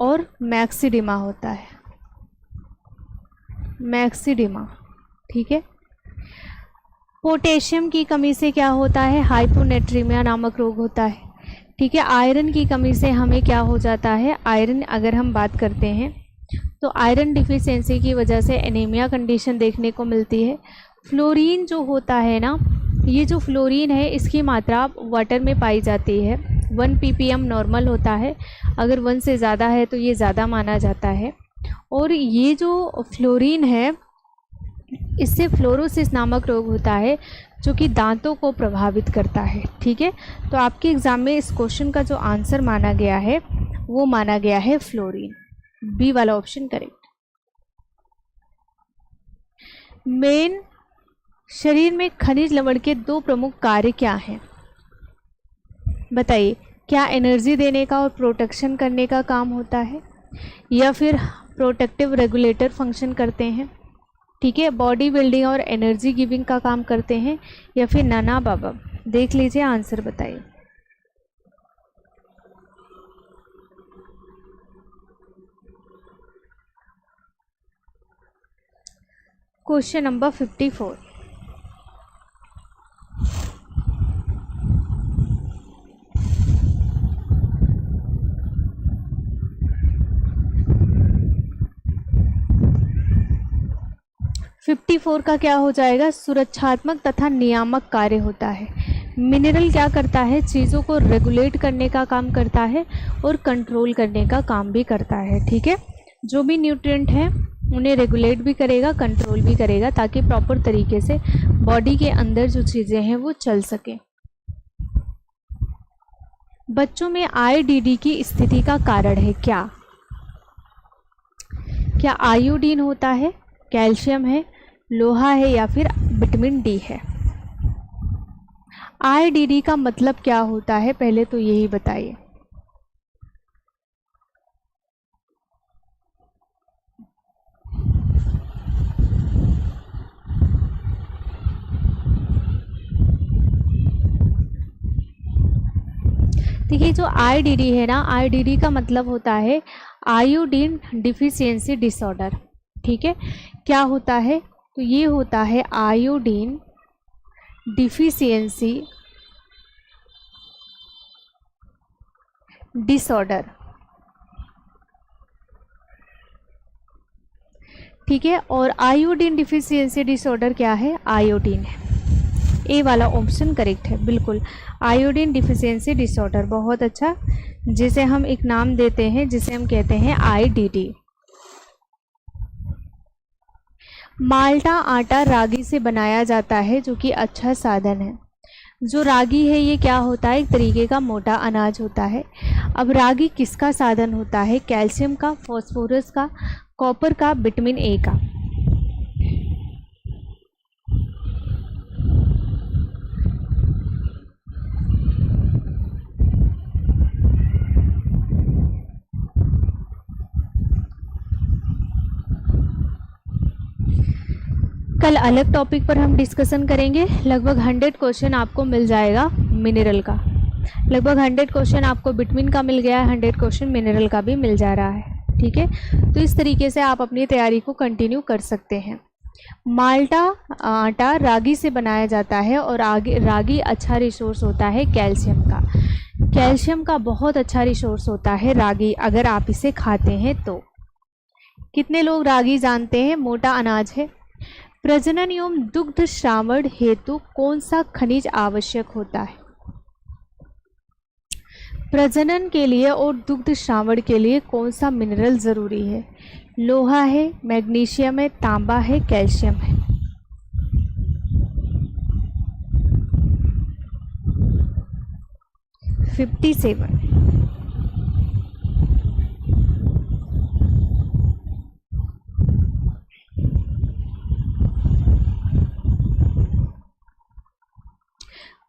और मैक्सिडिमा होता है, मैक्सिडिमा। ठीक है। पोटेशियम की कमी से क्या होता है, हाइपोनेट्रीमिया नामक रोग होता है। ठीक है। आयरन की कमी से हमें क्या हो जाता है, आयरन अगर हम बात करते हैं तो आयरन डिफिशियंसी की वजह से एनीमिया कंडीशन देखने को मिलती है। फ्लोरीन जो होता है ना, ये जो फ्लोरीन है इसकी मात्रा वाटर में पाई जाती है, 1 ppm नॉर्मल होता है, अगर 1 से ज़्यादा है तो ये ज़्यादा माना जाता है। और ये जो फ्लोरीन है इससे फ्लोरोसिस नामक रोग होता है जो कि दांतों को प्रभावित करता है। ठीक है। तो आपके एग्ज़ाम में इस क्वेश्चन का जो आंसर माना गया है वो माना गया है फ्लोरीन, बी वाला ऑप्शन करेक्ट। मेन शरीर में खनिज लवण के 2 प्रमुख कार्य क्या हैं, बताइए। क्या एनर्जी देने का और प्रोटेक्शन करने का काम होता है, या फिर प्रोटेक्टिव रेगुलेटर फंक्शन करते हैं। ठीक है। बॉडी बिल्डिंग और एनर्जी गिविंग का काम करते हैं, या फिर नाना बाबा। देख लीजिए, आंसर बताइए। Question number 54। फिफ्टी फोर का क्या हो जाएगा, सुरक्षात्मक तथा नियामक कार्य होता है। मिनरल क्या करता है, चीज़ों को रेगुलेट करने का काम करता है और कंट्रोल करने का काम भी करता है। ठीक है। जो भी न्यूट्रिएंट हैं उन्हें रेगुलेट भी करेगा, कंट्रोल भी करेगा, ताकि प्रॉपर तरीके से बॉडी के अंदर जो चीज़ें हैं वो चल सके। बच्चों में आईडीडी की स्थिति का कारण है क्या, क्या आयोडीन होता है, कैल्शियम है, लोहा है, या फिर विटामिन डी है। आईडीडी का मतलब क्या होता है, पहले तो यही बताइए। देखिए, जो आईडीडी है ना, आईडीडी का मतलब होता है आयोडीन डिफिशियंसी डिसऑर्डर। ठीक है। क्या होता है, तो ये होता है आयोडीन डिफिशियंसी डिसऑर्डर। ठीक है। और आयोडीन डिफिशियंसी डिसऑर्डर क्या है, आयोडीन है। ए वाला ऑप्शन करेक्ट है, बिल्कुल। आयोडीन डिफिशियंसी डिसऑर्डर, बहुत अच्छा, जिसे हम एक नाम देते हैं जिसे हम कहते हैं आईडीडी। माल्टा आटा रागी से बनाया जाता है जो कि अच्छा साधन है। जो रागी है ये क्या होता है, एक तरीके का मोटा अनाज होता है। अब रागी किसका साधन होता है, कैल्शियम का, फॉस्फोरस का, कॉपर का, विटामिन ए का। कल अलग टॉपिक पर हम डिस्कशन करेंगे। लगभग 100 क्वेश्चन आपको मिल जाएगा मिनरल का, लगभग 100 क्वेश्चन आपको विटामिन का मिल गया है, 100 क्वेश्चन मिनरल का भी मिल जा रहा है। ठीक है। तो इस तरीके से आप अपनी तैयारी को कंटिन्यू कर सकते हैं। माल्टा आटा रागी से बनाया जाता है और रागी अच्छा रिसोर्स होता है कैल्शियम का। कैल्शियम का बहुत अच्छा रिसोर्स होता है रागी, अगर आप इसे खाते हैं तो। कितने लोग रागी जानते हैं, मोटा अनाज है। प्रजनन एवं दुग्ध श्रावण हेतु कौन सा खनिज आवश्यक होता है, प्रजनन के लिए और दुग्ध श्रावण के लिए कौन सा मिनरल जरूरी है। लोहा है, मैग्नीशियम है, तांबा है, कैल्शियम है। फिफ्टी 57।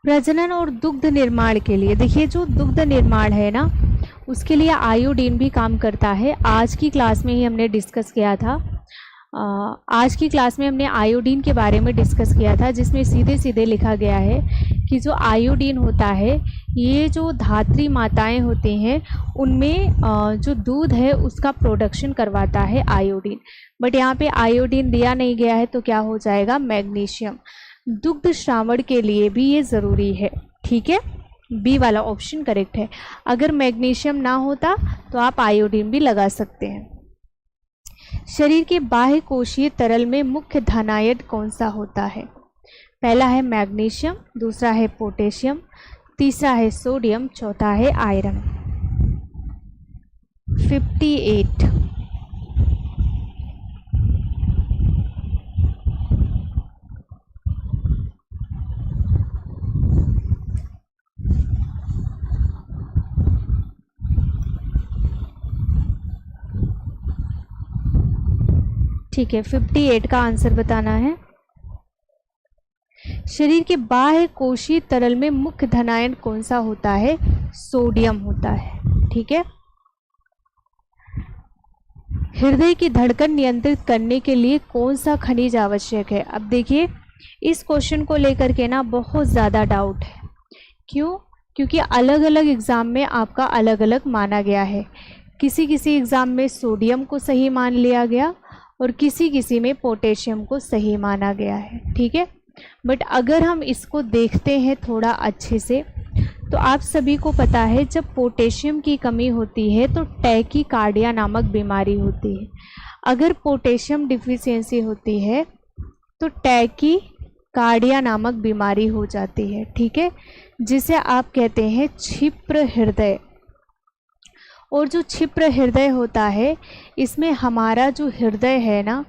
प्रजनन और दुग्ध निर्माण के लिए, देखिए जो दुग्ध निर्माण है ना उसके लिए आयोडीन भी काम करता है। आज की क्लास में ही हमने डिस्कस किया था, आज की क्लास में हमने आयोडीन के बारे में डिस्कस किया था, जिसमें सीधे सीधे लिखा गया है कि जो आयोडीन होता है ये जो धात्री माताएं होती हैं उनमें जो दूध है उसका प्रोडक्शन करवाता है आयोडीन, बट यहाँ पे आयोडीन दिया नहीं गया है तो क्या हो जाएगा, मैग्नीशियम। दुग्ध श्रावण के लिए भी ये ज़रूरी है, ठीक है, बी वाला ऑप्शन करेक्ट है। अगर मैग्नीशियम ना होता तो आप आयोडीन भी लगा सकते हैं। शरीर के बाह्य कोशीय तरल में मुख्य धनायन कौन सा होता है? पहला है मैग्नीशियम, दूसरा है पोटेशियम, तीसरा है सोडियम, चौथा है आयरन। 58। ठीक है, 58 का आंसर बताना है। शरीर के बाह्य कोशीय तरल में मुख्य धनायन कौन सा होता है? सोडियम होता है, ठीक है। हृदय की धड़कन नियंत्रित करने के लिए कौन सा खनिज आवश्यक है? अब देखिए इस क्वेश्चन को लेकर के ना बहुत ज़्यादा डाउट है। क्यों? क्योंकि अलग अलग एग्ज़ाम में आपका अलग अलग माना गया है। किसी किसी एग्ज़ाम में सोडियम को सही मान लिया गया और किसी किसी में पोटेशियम को सही माना गया है, ठीक है। बट अगर हम इसको देखते हैं थोड़ा अच्छे से तो आप सभी को पता है जब पोटेशियम की कमी होती है तो टैकीकार्डिया नामक बीमारी होती है। अगर पोटेशियम डिफिशियंसी होती है तो टैकीकार्डिया नामक बीमारी हो जाती है, ठीक है, जिसे आप कहते हैं क्षिप्र हृदय। और जो क्षिप्र हृदय होता है इसमें हमारा जो हृदय है ना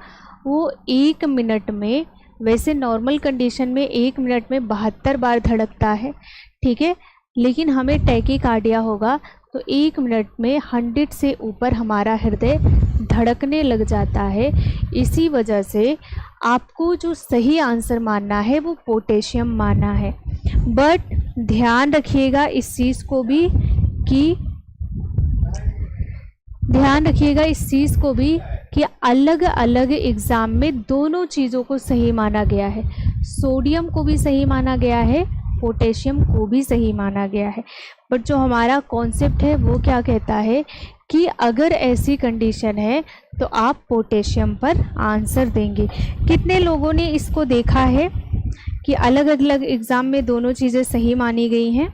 वो 1 मिनट में, वैसे नॉर्मल कंडीशन में 1 मिनट में 72 बार धड़कता है, ठीक है, लेकिन हमें टैकीकार्डिया होगा तो 1 मिनट में 100 से ऊपर हमारा हृदय धड़कने लग जाता है। इसी वजह से आपको जो सही आंसर मानना है वो पोटेशियम मानना है। बट ध्यान रखिएगा इस चीज़ को भी कि अलग अलग एग्ज़ाम में दोनों चीज़ों को सही माना गया है। सोडियम को भी सही माना गया है, पोटेशियम को भी सही माना गया है। बट जो हमारा कॉन्सेप्ट है वो क्या कहता है कि अगर ऐसी कंडीशन है तो आप पोटेशियम पर आंसर देंगे। कितने लोगों ने इसको देखा है कि अलग अलग एग्ज़ाम में दोनों चीज़ें सही मानी गई हैं?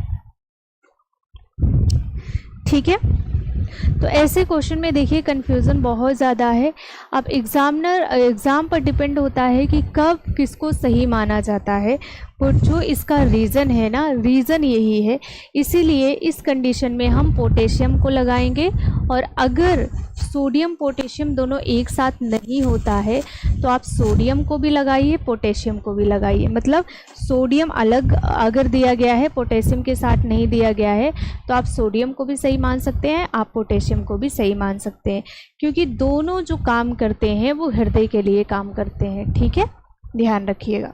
ठीक है, तो ऐसे क्वेश्चन में देखिए कंफ्यूजन बहुत ज़्यादा है। अब एग्ज़ाम पर डिपेंड होता है कि कब किसको सही माना जाता है, और जो इसका रीज़न है ना, रीज़न यही है। इसीलिए इस कंडीशन में हम पोटेशियम को लगाएंगे, और अगर सोडियम पोटेशियम दोनों एक साथ नहीं होता है तो आप सोडियम को भी लगाइए, पोटेशियम को भी लगाइए। मतलब सोडियम अलग अगर दिया गया है, पोटेशियम के साथ नहीं दिया गया है, तो आप सोडियम को भी सही मान सकते हैं, आप पोटेशियम को भी सही मान सकते हैं, क्योंकि दोनों जो काम करते हैं वो हृदय के लिए काम करते हैं, ठीक है, ध्यान रखिएगा।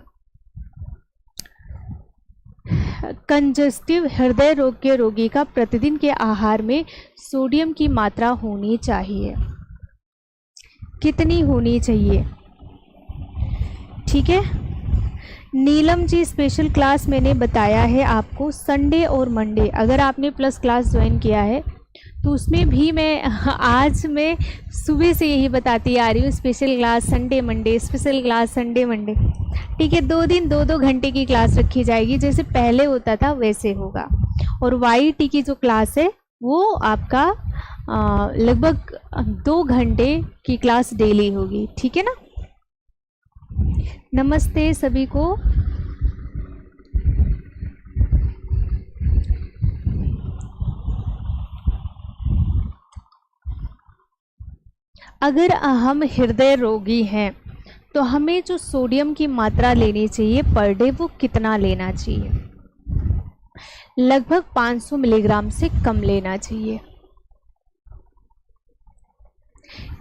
कंजस्टिव हृदय रोग के रोगी का प्रतिदिन के आहार में सोडियम की मात्रा होनी चाहिए, कितनी होनी चाहिए? ठीक है, नीलम जी स्पेशल क्लास मैंने बताया है आपको संडे और मंडे। अगर आपने प्लस क्लास ज्वाइन किया है तो उसमें भी आज मैं सुबह से यही बताती आ रही हूँ, special class Sunday Monday, special class Sunday Monday, ठीक है। 2 दिन 2-2 घंटे की क्लास रखी जाएगी, जैसे पहले होता था वैसे होगा। और वाईटी की जो क्लास है वो आपका लगभग 2 घंटे की क्लास डेली होगी, ठीक है ना। नमस्ते सभी को। अगर हम हृदय रोगी हैं तो हमें जो सोडियम की मात्रा लेनी चाहिए पर डे वो कितना लेना चाहिए? लगभग 500 मिलीग्राम से कम लेना चाहिए।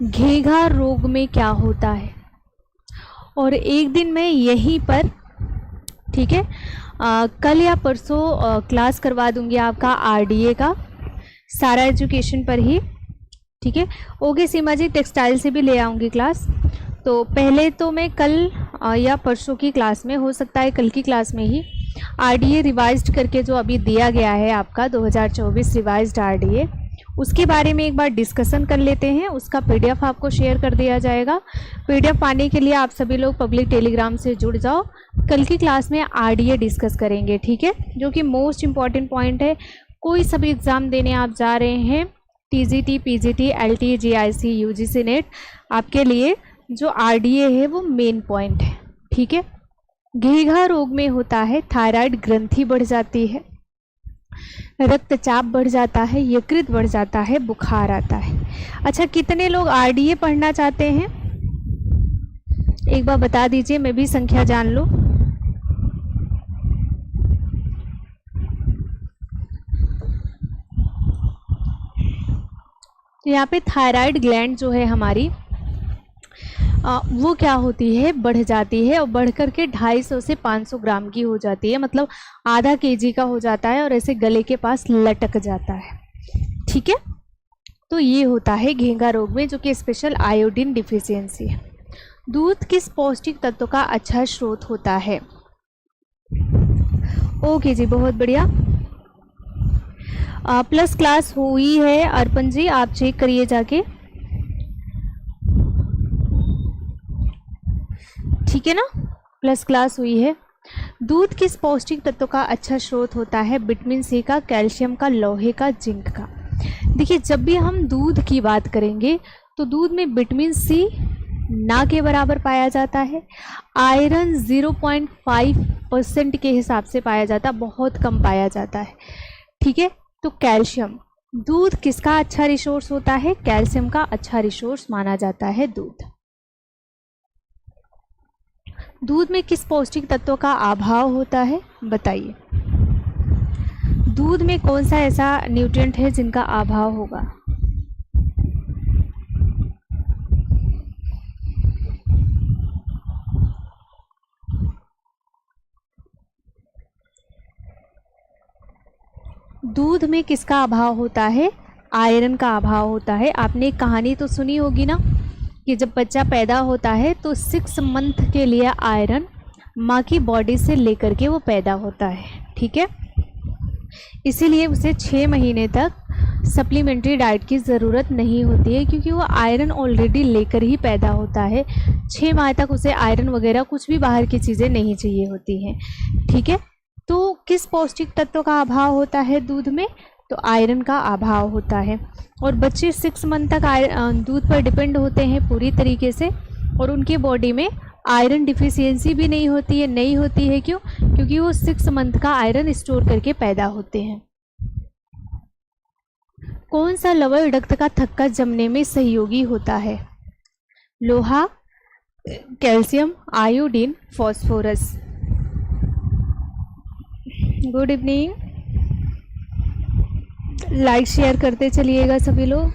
घेघा रोग में क्या होता है? और एक दिन मैं यहीं पर, ठीक है, कल या परसों क्लास करवा दूंगी आपका आरडीए का, सारा एजुकेशन पर ही, ठीक है। ओके सीमा जी, टेक्सटाइल से भी ले आऊँगी क्लास। तो पहले तो मैं कल या परसों की क्लास में, हो सकता है कल की क्लास में ही आरडीए रिवाइज्ड करके जो अभी दिया गया है आपका 2024 रिवाइज्ड आरडीए, उसके बारे में एक बार डिस्कशन कर लेते हैं। उसका पीडीएफ आपको शेयर कर दिया जाएगा। पीडीएफ पाने के लिए आप सभी लोग पब्लिक टेलीग्राम से जुड़ जाओ। कल की क्लास में आरडीए डिस्कस करेंगे, ठीक है, जो कि मोस्ट इम्पॉर्टेंट पॉइंट है। कोई सभी एग्ज़ाम देने आप जा रहे हैं, TGT, PGT, LT, GIC, UGC net, आपके लिए जो आरडीए है वो मेन पॉइंट है, ठीक है। घेघा रोग में होता है थायराइड ग्रंथि बढ़ जाती है, रक्तचाप बढ़ जाता है, यकृत बढ़ जाता है, बुखार आता है। अच्छा, कितने लोग आरडीए पढ़ना चाहते हैं एक बार बता दीजिए, मैं भी संख्या जान लूं। तो यहाँ पे थायराइड ग्लैंड जो है हमारी वो क्या होती है, बढ़ जाती है और बढ़ करके 250 से 500 ग्राम की हो जाती है, मतलब आधा केजी का हो जाता है और ऐसे गले के पास लटक जाता है, ठीक है। तो ये होता है घेंघा रोग में, जो कि स्पेशल आयोडीन डिफिशियंसी है। दूध किस पौष्टिक तत्व का अच्छा स्रोत होता है? ओके जी, बहुत बढ़िया। प्लस क्लास हुई है अर्पण जी, आप चेक करिए जाके, ठीक है ना, प्लस क्लास हुई है। दूध किस पौष्टिक तत्व का अच्छा स्रोत होता है? विटामिन सी का, कैल्शियम का, लोहे का, जिंक का। देखिए, जब भी हम दूध की बात करेंगे तो दूध में विटामिन सी ना के बराबर पाया जाता है, आयरन 0.5% के हिसाब से पाया जाता है, बहुत कम पाया जाता है, ठीक है। तो कैल्शियम, दूध किसका अच्छा रिसोर्स होता है? कैल्शियम का अच्छा रिसोर्स माना जाता है दूध। दूध में किस पौष्टिक तत्व का अभाव होता है, बताइए। दूध में कौन सा ऐसा न्यूट्रिएंट है जिनका अभाव होगा? दूध में किसका अभाव होता है? आयरन का अभाव होता है। आपने एक कहानी तो सुनी होगी ना, कि जब बच्चा पैदा होता है तो 6 मंथ के लिए आयरन माँ की बॉडी से लेकर के वो पैदा होता है, ठीक है। इसीलिए उसे 6 महीने तक सप्लीमेंट्री डाइट की ज़रूरत नहीं होती है, क्योंकि वो आयरन ऑलरेडी लेकर ही पैदा होता है। 6 माह तक उसे आयरन वगैरह कुछ भी बाहर की चीज़ें नहीं चाहिए होती हैं, ठीक है। तो किस पौष्टिक तत्व का अभाव होता है दूध में? तो आयरन का अभाव होता है। और बच्चे 6 मंथ तक दूध पर डिपेंड होते हैं पूरी तरीके से, और उनके बॉडी में आयरन डिफिशियंसी भी नहीं होती है। क्यों? क्योंकि वो 6 मंथ का आयरन स्टोर करके पैदा होते हैं। कौन सा लवण रक्त का थक्का जमने में सहयोगी होता है? लोहा, calcium, iodine, phosphorus. Good evening, like share करते चलिएगा सभी लोग।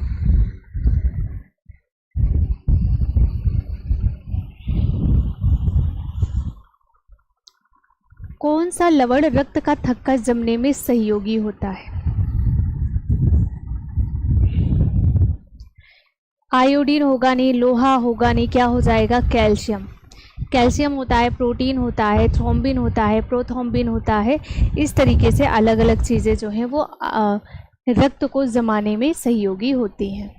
कौन सा लवण रक्त का थक्का जमने में सहयोगी होता है? आयोडीन होगा नहीं, लोहा होगा नहीं, क्या हो जाएगा? कैल्शियम। कैल्शियम होता है, प्रोटीन होता है, थ्रोम्बिन होता है, प्रोथ्रोम्बिन होता है। इस तरीके से अलग अलग चीज़ें जो हैं वो रक्त को जमाने में सहयोगी होती हैं।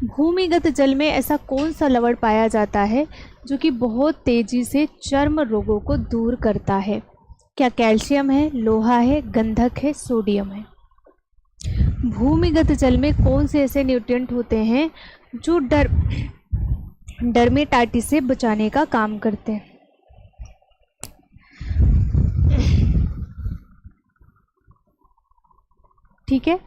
भूमिगत जल में ऐसा कौन सा लवण पाया जाता है जो कि बहुत तेजी से चर्म रोगों को दूर करता है? क्या कैल्शियम है, लोहा है, गंधक है, सोडियम है? भूमिगत जल में कौन से ऐसे न्यूट्रिएंट होते हैं जो डर्मेटाइटिस से बचाने का काम करते हैं? ठीक है,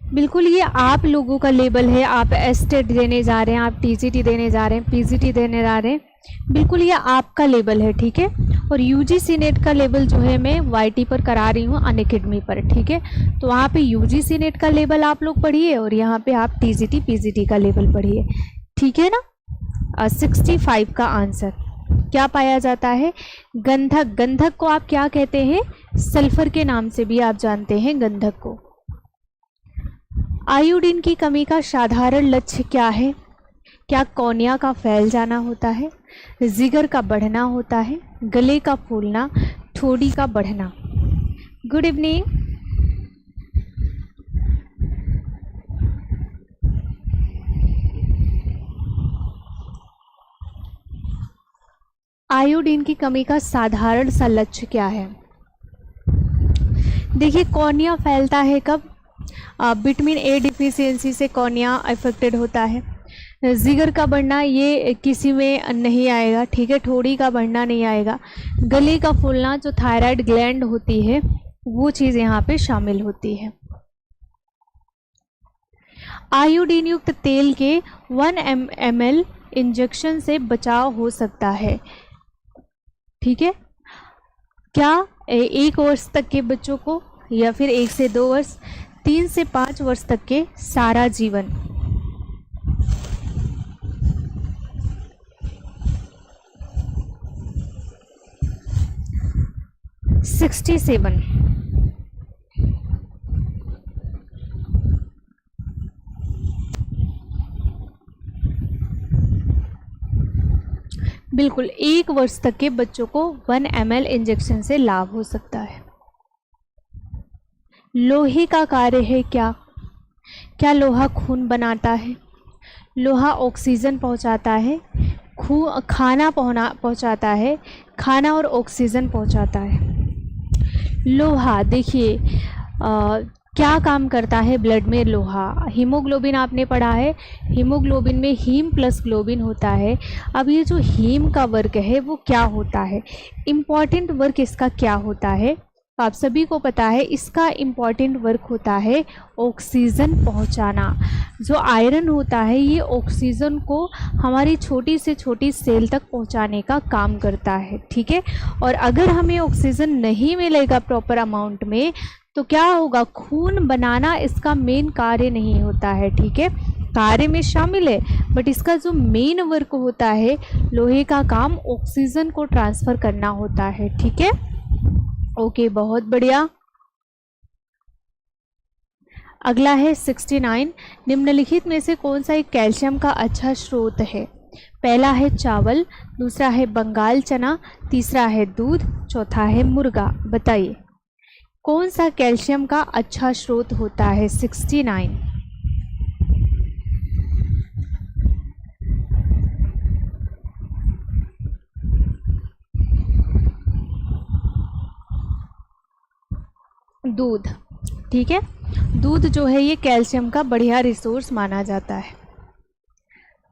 बिल्कुल ये आप लोगों का लेवल है। आप एस्टेट देने जा रहे हैं, आप टीजीटी देने जा रहे हैं, पीजीटी देने जा रहे हैं, बिल्कुल ये आपका लेवल है, ठीक है। और यूजीसी नेट का लेवल जो है मैं वाईटी पर करा रही हूँ, अनअकैडमी पर, ठीक है। तो वहाँ पे यूजीसी नेट का लेवल आप लोग पढ़िए और यहाँ पे आप टीजीटी पीजीटी का लेवल पढ़िए, ठीक है ना। 65 का आंसर क्या पाया जाता है? गंधक। गंधक को आप क्या कहते हैं? सल्फर के नाम से भी आप जानते हैं गंधक को। आयोडीन की कमी का साधारण लक्ष्य क्या है? क्या कॉर्निया का फैल जाना होता है, जिगर का बढ़ना होता है, गले का फूलना, ठोड़ी का बढ़ना। Good evening. आयोडीन की कमी का साधारण सा लक्ष्य क्या है? देखिए, कॉर्निया फैलता है कब? विटामिन ए डिफिशियंसी से कॉर्निया अफेक्टेड होता है। जिगर का बढ़ना ये किसी में नहीं आएगा, ठीक है। ठोड़ी का बढ़ना नहीं आएगा। गले का फूलना, जो थायराइड ग्लैंड होती है वो चीज़ यहाँ पे शामिल होती है। आयोडीन युक्त तेल के 1 ml इंजेक्शन से बचाव हो सकता है, ठीक है। क्या 1 वर्ष तक के बच्चों को, या फिर 1 से 2 वर्ष, 3 से 5 वर्ष तक के सारा जीवन? $67। बिल्कुल, 1 वर्ष तक के बच्चों को 1 ml इंजेक्शन से लाभ हो सकता है। लोहे का कार्य है क्या? क्या लोहा खून बनाता है? लोहा ऑक्सीजन पहुंचाता है, खाना पहुंचाता है, खाना और ऑक्सीजन पहुंचाता है। लोहा देखिए क्या काम करता है ब्लड में? लोहा, हीमोग्लोबिन आपने पढ़ा है, हीमोग्लोबिन में हीम प्लस ग्लोबिन होता है। अब ये जो हीम का वर्क है वो क्या होता है? इम्पॉर्टेंट वर्क इसका क्या होता है? आप सभी को पता है, इसका इम्पॉर्टेंट वर्क होता है ऑक्सीजन पहुंचाना। जो आयरन होता है ये ऑक्सीजन को हमारी छोटी से छोटी सेल तक पहुंचाने का काम करता है, ठीक है। और अगर हमें ऑक्सीजन नहीं मिलेगा प्रॉपर अमाउंट में तो क्या होगा? खून बनाना इसका मेन कार्य नहीं होता है, ठीक है। कार्य में शामिल है, बट इसका जो मेन वर्क होता है, लोहे का काम ऑक्सीजन को ट्रांसफ़र करना होता है, ठीक है। ओके, बहुत बढ़िया। अगला है 69। निम्नलिखित में से कौन सा एक कैल्शियम का अच्छा स्रोत है? पहला है चावल, दूसरा है बंगाल चना, तीसरा है दूध, चौथा है मुर्गा। बताइए कौन सा कैल्शियम का अच्छा स्रोत होता है? 69। दूध, ठीक है। दूध जो है ये कैल्शियम का बढ़िया रिसोर्स माना जाता है।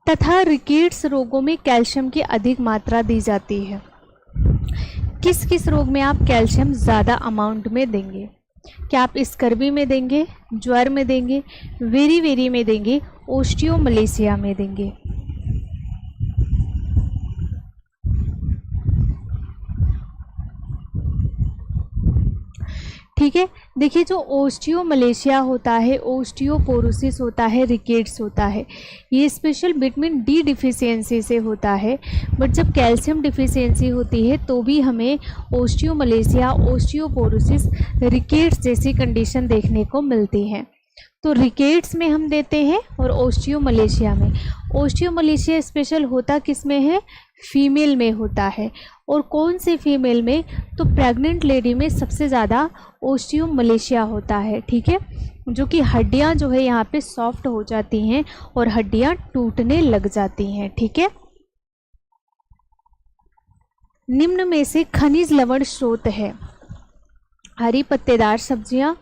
तथा रिकेट्स रोगों में कैल्शियम की अधिक मात्रा दी जाती है। किस किस रोग में आप कैल्शियम ज़्यादा अमाउंट में देंगे? क्या आप स्कर्वी में देंगे, ज्वर में देंगे, वेरी वेरी में देंगे, ओस्टियोमलेशिया में देंगे? ठीक है। देखिए, जो ओस्टियोमलेशिया होता है, ओस्टियोपोरोसिस होता है, रिकेट्स होता है, ये स्पेशल विटामिन डी डिफिशियंसी से होता है। बट जब कैल्शियम डिफिशियंसी होती है तो भी हमें ओस्टियोमलेशिया, ओस्टियोपोरोसिस, रिकेट्स जैसी कंडीशन देखने को मिलती हैं। तो रिकेट्स में हम देते हैं और ओस्टियोमलेशिया में। ओस्टियोमलेशिया स्पेशल होता किस में है? फीमेल में होता है। और कौन से फीमेल में? तो प्रेग्नेंट लेडी में सबसे ज़्यादा ओस्टियोमलेशिया होता है, ठीक है। जो कि हड्डियां जो है यहाँ पे सॉफ्ट हो जाती हैं और हड्डियां टूटने लग जाती हैं, ठीक है। निम्न में से खनिज लवण स्रोत है? हरी पत्तेदार सब्जियां,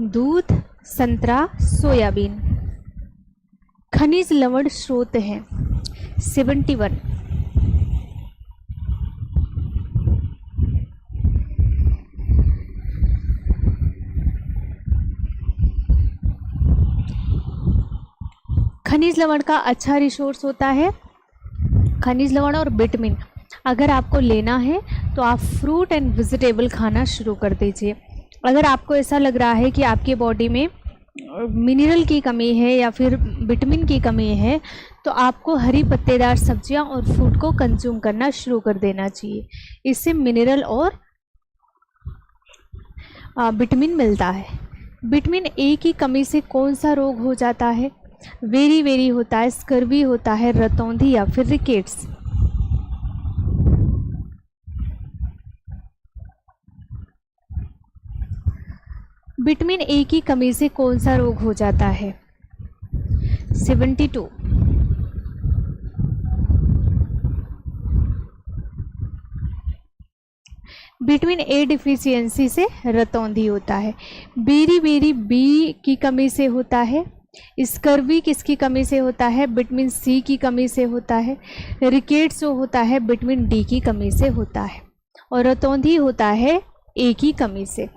दूध, संतरा, सोयाबीन। खनिज लवण स्रोत हैं 71। खनिज लवण का अच्छा रिसोर्स होता है खनिज लवण और विटामिन। अगर आपको लेना है तो आप फ्रूट एंड वेजिटेबल खाना शुरू कर दीजिए। अगर आपको ऐसा लग रहा है कि आपकी बॉडी में मिनरल की कमी है या फिर विटामिन की कमी है तो आपको हरी पत्तेदार सब्जियां और फ्रूट को कंज्यूम करना शुरू कर देना चाहिए। इससे मिनरल और विटामिन मिलता है। विटामिन ए की कमी से कौन सा रोग हो जाता है? वेरी वेरी होता है, स्कर्वी होता है, रतौंधी या फिर रिकेट्स? विटामिन ए की कमी से कौन सा रोग हो जाता है? 72। विटामिन ए डिफिशियंसी से रतौंधी होता है। बेरी बेरी बी की कमी से होता है। स्कर्वी किसकी कमी से होता है? विटामिन सी की कमी से होता है। रिकेट्स जो होता है विटामिन डी की कमी से होता है। और रतौंधी होता है ए की कमी से।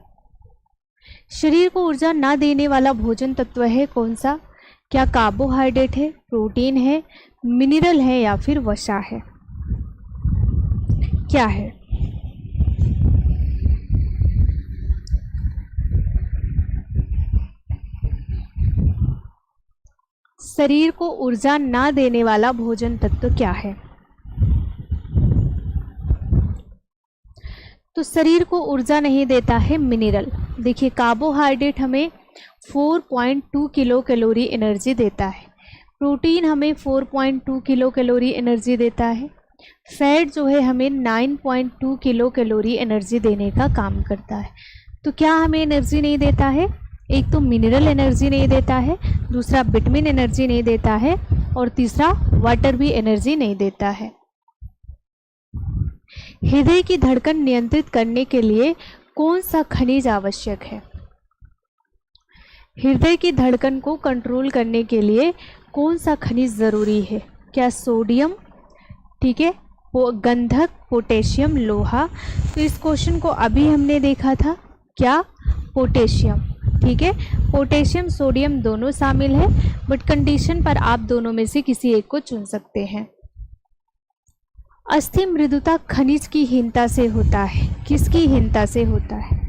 शरीर को ऊर्जा ना देने वाला भोजन तत्व है कौन सा? क्या कार्बोहाइड्रेट है, प्रोटीन है, मिनरल है या फिर वसा है? क्या है? शरीर को ऊर्जा ना देने वाला भोजन तत्व क्या है? तो शरीर को ऊर्जा नहीं देता है मिनरल। देखिए कार्बोहाइड्रेट हमें 4.2 किलो कैलोरी एनर्जी देता है। प्रोटीन हमें 4.2 किलो कैलोरी एनर्जी देता है। फैट जो है हमें 9.2 किलो कैलोरी एनर्जी देने का काम करता है। तो क्या हमें एनर्जी नहीं देता है? एक तो मिनरल एनर्जी नहीं देता है, दूसरा विटामिन एनर्जी नहीं देता है और तीसरा वाटर भी एनर्जी नहीं देता है। हृदय की धड़कन नियंत्रित करने के लिए कौन सा खनिज आवश्यक है? हृदय की धड़कन को कंट्रोल करने के लिए कौन सा खनिज ज़रूरी है? क्या सोडियम, ठीक है, गंधक, पोटेशियम, लोहा? तो इस क्वेश्चन को अभी हमने देखा था, क्या? पोटेशियम, ठीक है। पोटेशियम सोडियम दोनों शामिल है, बट कंडीशन पर आप दोनों में से किसी एक को चुन सकते हैं। अस्थि मृदुता खनिज की हीनता से होता है। किसकी हीनता से होता है?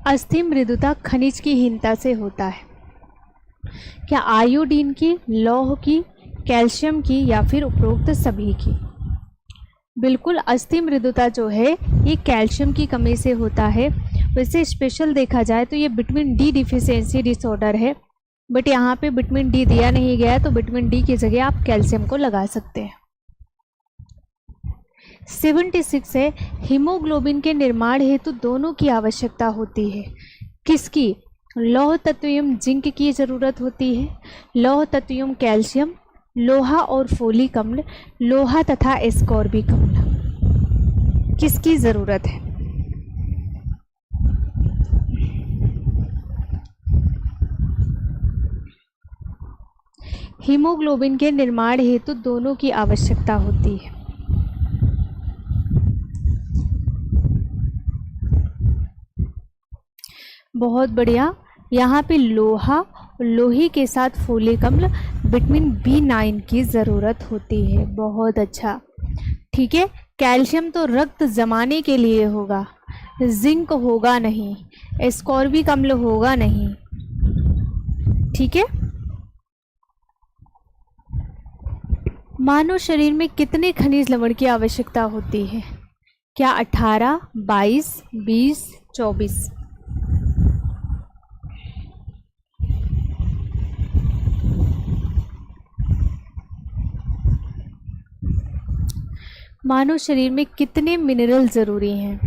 अस्थि मृदुता खनिज की हीनता से होता है। क्या आयोडीन की, लौह की, कैल्शियम की या फिर उपरोक्त सभी की? बिल्कुल, अस्थि मृदुता जो है ये कैल्शियम की कमी से होता है। वैसे स्पेशल देखा जाए तो ये विटामिन डी डिफिशियंसी डिसऑर्डर है, बट यहाँ पे विटामिन डी दिया नहीं गया है, तो विटामिन डी की जगह आप कैल्शियम को लगा सकते हैं। 76 है, हीमोग्लोबिन के निर्माण हेतु दोनों की आवश्यकता होती है। किसकी? लौह तत्वयुम जिंक की जरूरत होती है, लौह तत्वयुम कैल्शियम, लोहा और फोलिक अम्ल, लोहा तथा एस्कॉर्बिक अम्ल। किसकी जरूरत है? हीमोग्लोबिन के निर्माण हेतु दोनों की आवश्यकता होती है। बहुत बढ़िया। यहाँ पे लोहा, लोहे के साथ फोलिक अम्ल, विटामिन B9 की ज़रूरत होती है। बहुत अच्छा, ठीक है। कैल्शियम तो रक्त जमाने के लिए होगा, जिंक होगा नहीं, एस्कॉर्बिक अम्ल होगा नहीं, ठीक है। मानव शरीर में कितने खनिज लवण की आवश्यकता होती है? क्या 18, 22, 20, 24? मानव शरीर में कितने मिनरल ज़रूरी हैं?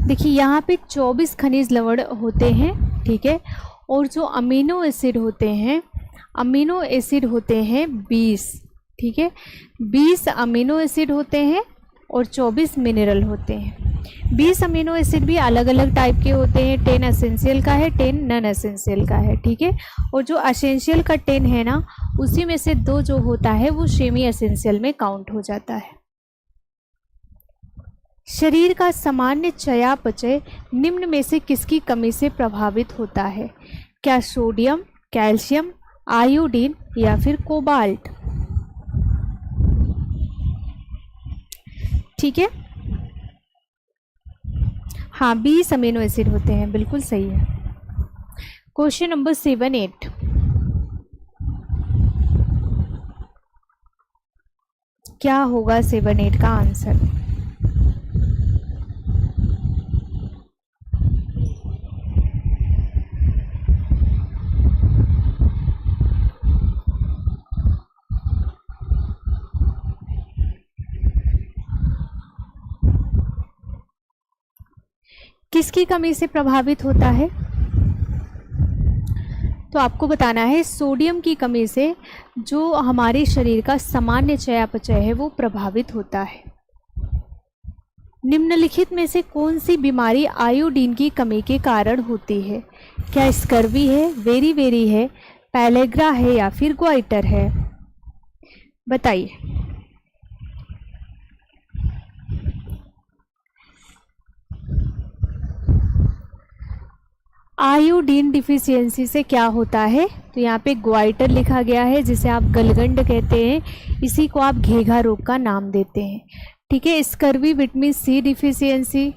देखिए यहाँ पे 24 खनिज लवण होते हैं, ठीक है। और जो अमीनो एसिड होते हैं, अमीनो एसिड होते हैं 20, ठीक है। 20 अमीनो एसिड होते हैं और 24 मिनरल होते हैं। 20 अमीनो एसिड भी अलग अलग टाइप के होते हैं। 10 एसेंशियल का है, 10 नॉन एसेंशियल का है, ठीक है। और जो एसेंशियल का 10 है ना, उसी में से 2 जो होता है वो सेमी एसेंशियल में काउंट हो जाता है। शरीर का सामान्य चयापचय निम्न में से किसकी कमी से प्रभावित होता है? क्या सोडियम, कैल्शियम, आयोडीन या फिर कोबाल्ट? ठीक है, हाँ 20 अमीनो एसिड होते हैं, बिल्कुल सही है। क्वेश्चन नंबर 7, 8, क्या होगा 7, 8 का आंसर? किसकी कमी से प्रभावित होता है? तो आपको बताना है सोडियम की कमी से जो हमारे शरीर का सामान्य चयापचय है वो प्रभावित होता है। निम्नलिखित में से कौन सी बीमारी आयोडीन की कमी के कारण होती है? क्या स्कर्वी है, वेरी वेरी है, पैलेग्रा है या फिर ग्वाइटर है? बताइए। आयोडीन डिफिशियंसी से क्या होता है? तो यहाँ पे ग्वाइटर लिखा गया है जिसे आप गलगंड कहते हैं, इसी को आप घेघा रोग का नाम देते हैं। ठीक है, स्कर्वी विटामिन सी डिफिशियंसी,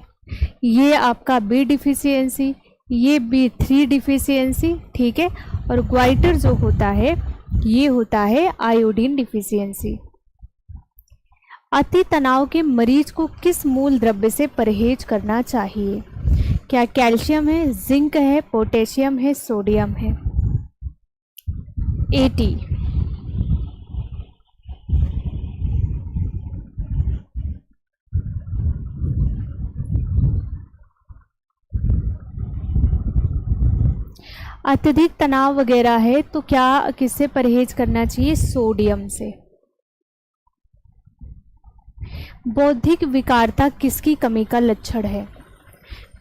ये आपका बी डिफिशियंसी, ये B3 डिफिशियंसी। ठीक है, और ग्वाइटर जो होता है ये होता है आयोडीन डिफिशियंसी। अति तनाव के मरीज को किस मूल द्रव्य से परहेज करना चाहिए? क्या कैल्शियम है, जिंक है, पोटेशियम है, सोडियम है? AT। अत्यधिक तनाव वगैरह है तो क्या किससे परहेज करना चाहिए? सोडियम से। बौद्धिक विकारता किसकी कमी का लक्षण है?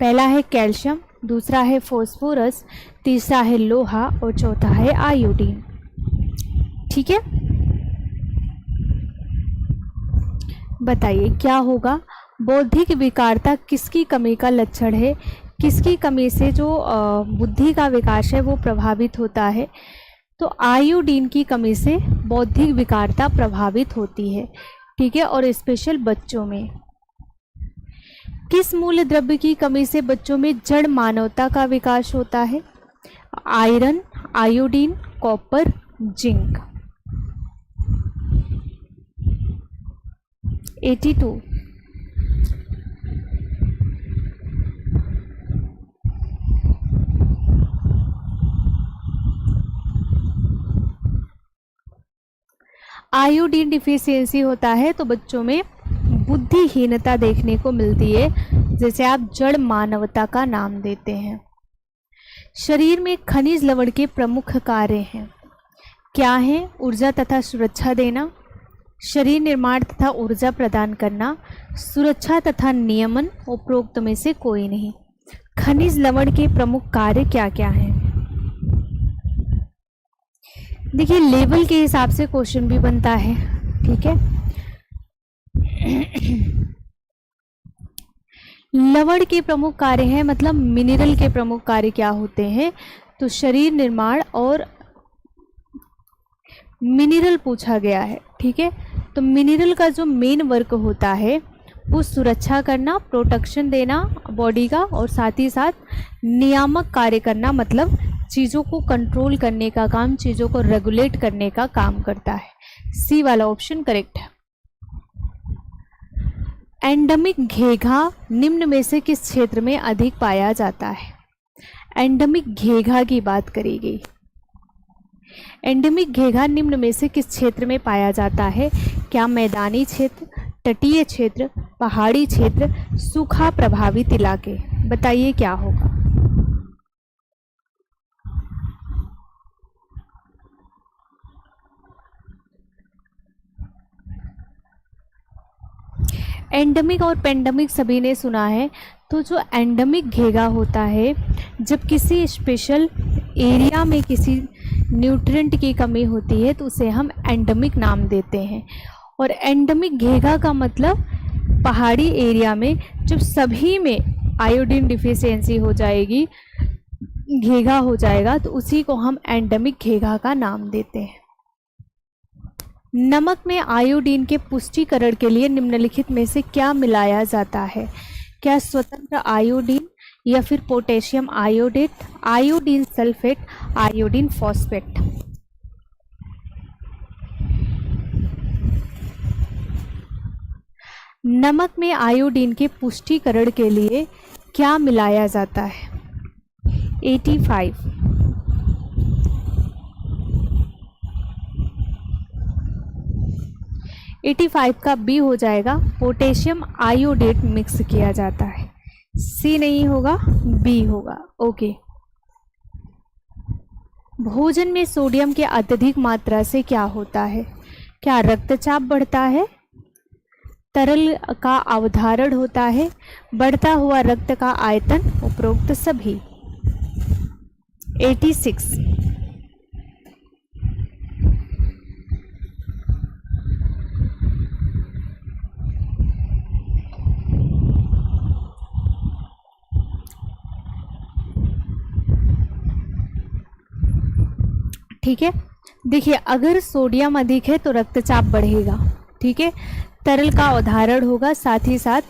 पहला है कैल्शियम, दूसरा है फास्फोरस, तीसरा है लोहा और चौथा है आयोडीन। ठीक है, बताइए क्या होगा? बौद्धिक विकारता किसकी कमी का लक्षण है? किसकी कमी से जो बुद्धि का विकास है वो प्रभावित होता है? तो आयोडीन की कमी से बौद्धिक विकारता प्रभावित होती है। ठीक है, और स्पेशल बच्चों में। किस मूल द्रव्य की कमी से बच्चों में जड़ मानवता का विकास होता है? Iron, iodine, copper, zinc. 82। Iodine deficiency होता है तो बच्चों में बुद्धिहीनता देखने को मिलती है, जिसे आप जड़ मानवता का नाम देते हैं। शरीर में खनिज लवण के प्रमुख कार्य हैं, क्या हैं? ऊर्जा तथा सुरक्षा देना, शरीर निर्माण तथा ऊर्जा प्रदान करना, सुरक्षा तथा नियमन, उपरोक्त में से कोई नहीं। खनिज लवण के प्रमुख कार्य क्या क्या हैं? देखिए, लेवल के हिसाब से क्वेश्चन भी बनता है। ठीक है, लवण के प्रमुख कार्य हैं, मतलब मिनरल के प्रमुख कार्य क्या होते हैं? तो शरीर निर्माण और मिनरल पूछा गया है। ठीक है, तो मिनरल का जो मेन वर्क होता है वो सुरक्षा करना, प्रोटेक्शन देना बॉडी का, और साथ ही साथ नियामक कार्य करना, मतलब चीज़ों को कंट्रोल करने का काम, चीज़ों को रेगुलेट करने का काम करता है। सी वाला ऑप्शन करेक्ट है। एंडेमिक घेघा निम्न में से किस क्षेत्र में अधिक पाया जाता है? एंडेमिक घेघा की बात करी गई। एंडेमिक घेघा निम्न में से किस क्षेत्र में पाया जाता है? क्या मैदानी क्षेत्र, तटीय क्षेत्र, पहाड़ी क्षेत्र, सूखा प्रभावित इलाके? बताइए क्या होगा? एंडेमिक और पेंडेमिक सभी ने सुना है। तो जो एंडेमिक घेघा होता है, जब किसी स्पेशल एरिया में किसी न्यूट्रिएंट की कमी होती है तो उसे हम एंडेमिक नाम देते हैं। और एंडेमिक घेघा का मतलब पहाड़ी एरिया में जब सभी में आयोडीन डिफिशियंसी हो जाएगी, घेघा हो जाएगा, तो उसी को हम एंडेमिक घेघा का नाम देते हैं। नमक में आयोडीन के पुष्टिकरण के लिए निम्नलिखित में से क्या मिलाया जाता है? क्या स्वतंत्र आयोडीन या फिर potassium iodate, iodine sulphate, iodine phosphate? नमक में आयोडीन के पुष्टिकरण के लिए क्या मिलाया जाता है? 85। 85 का बी हो जाएगा, पोटेशियम आयोडेट मिक्स किया जाता है। सी नहीं होगा, बी होगा। ओके। भोजन में सोडियम की अत्यधिक मात्रा से क्या होता है? क्या रक्तचाप बढ़ता है, तरल का अवधारण होता है, बढ़ता हुआ रक्त का आयतन, उपरोक्त सभी। 86। ठीक है, देखिए अगर सोडियम अधिक है तो रक्तचाप बढ़ेगा, ठीक है, तरल का अवधारण होगा, साथ ही साथ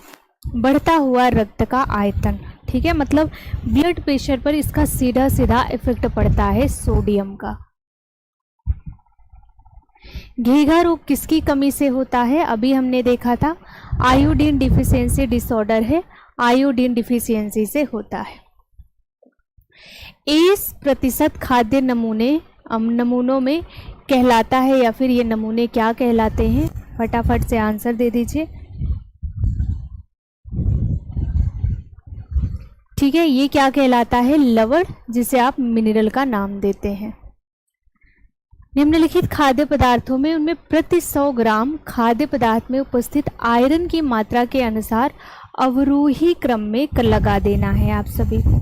बढ़ता हुआ रक्त का आयतन, ठीक है, मतलब ब्लड प्रेशर पर इसका सीधा सीधा इफेक्ट पड़ता है सोडियम का। घेघा रोग किसकी कमी से होता है? अभी हमने देखा था आयोडीन डिफिशियंसी डिसऑर्डर है, आयोडीन डिफिशियंसी से होता है। 20% खाद्य नमूनों में कहलाता है, या फिर ये नमूने क्या कहलाते हैं? फटाफट से आंसर दे दीजिए। ठीक है, ये क्या कहलाता है? लवण, जिसे आप मिनरल का नाम देते हैं। निम्नलिखित खाद्य पदार्थों में उनमें प्रति 100 ग्राम खाद्य पदार्थ में उपस्थित आयरन की मात्रा के अनुसार अवरोही क्रम में लगा देना है आप सभी को।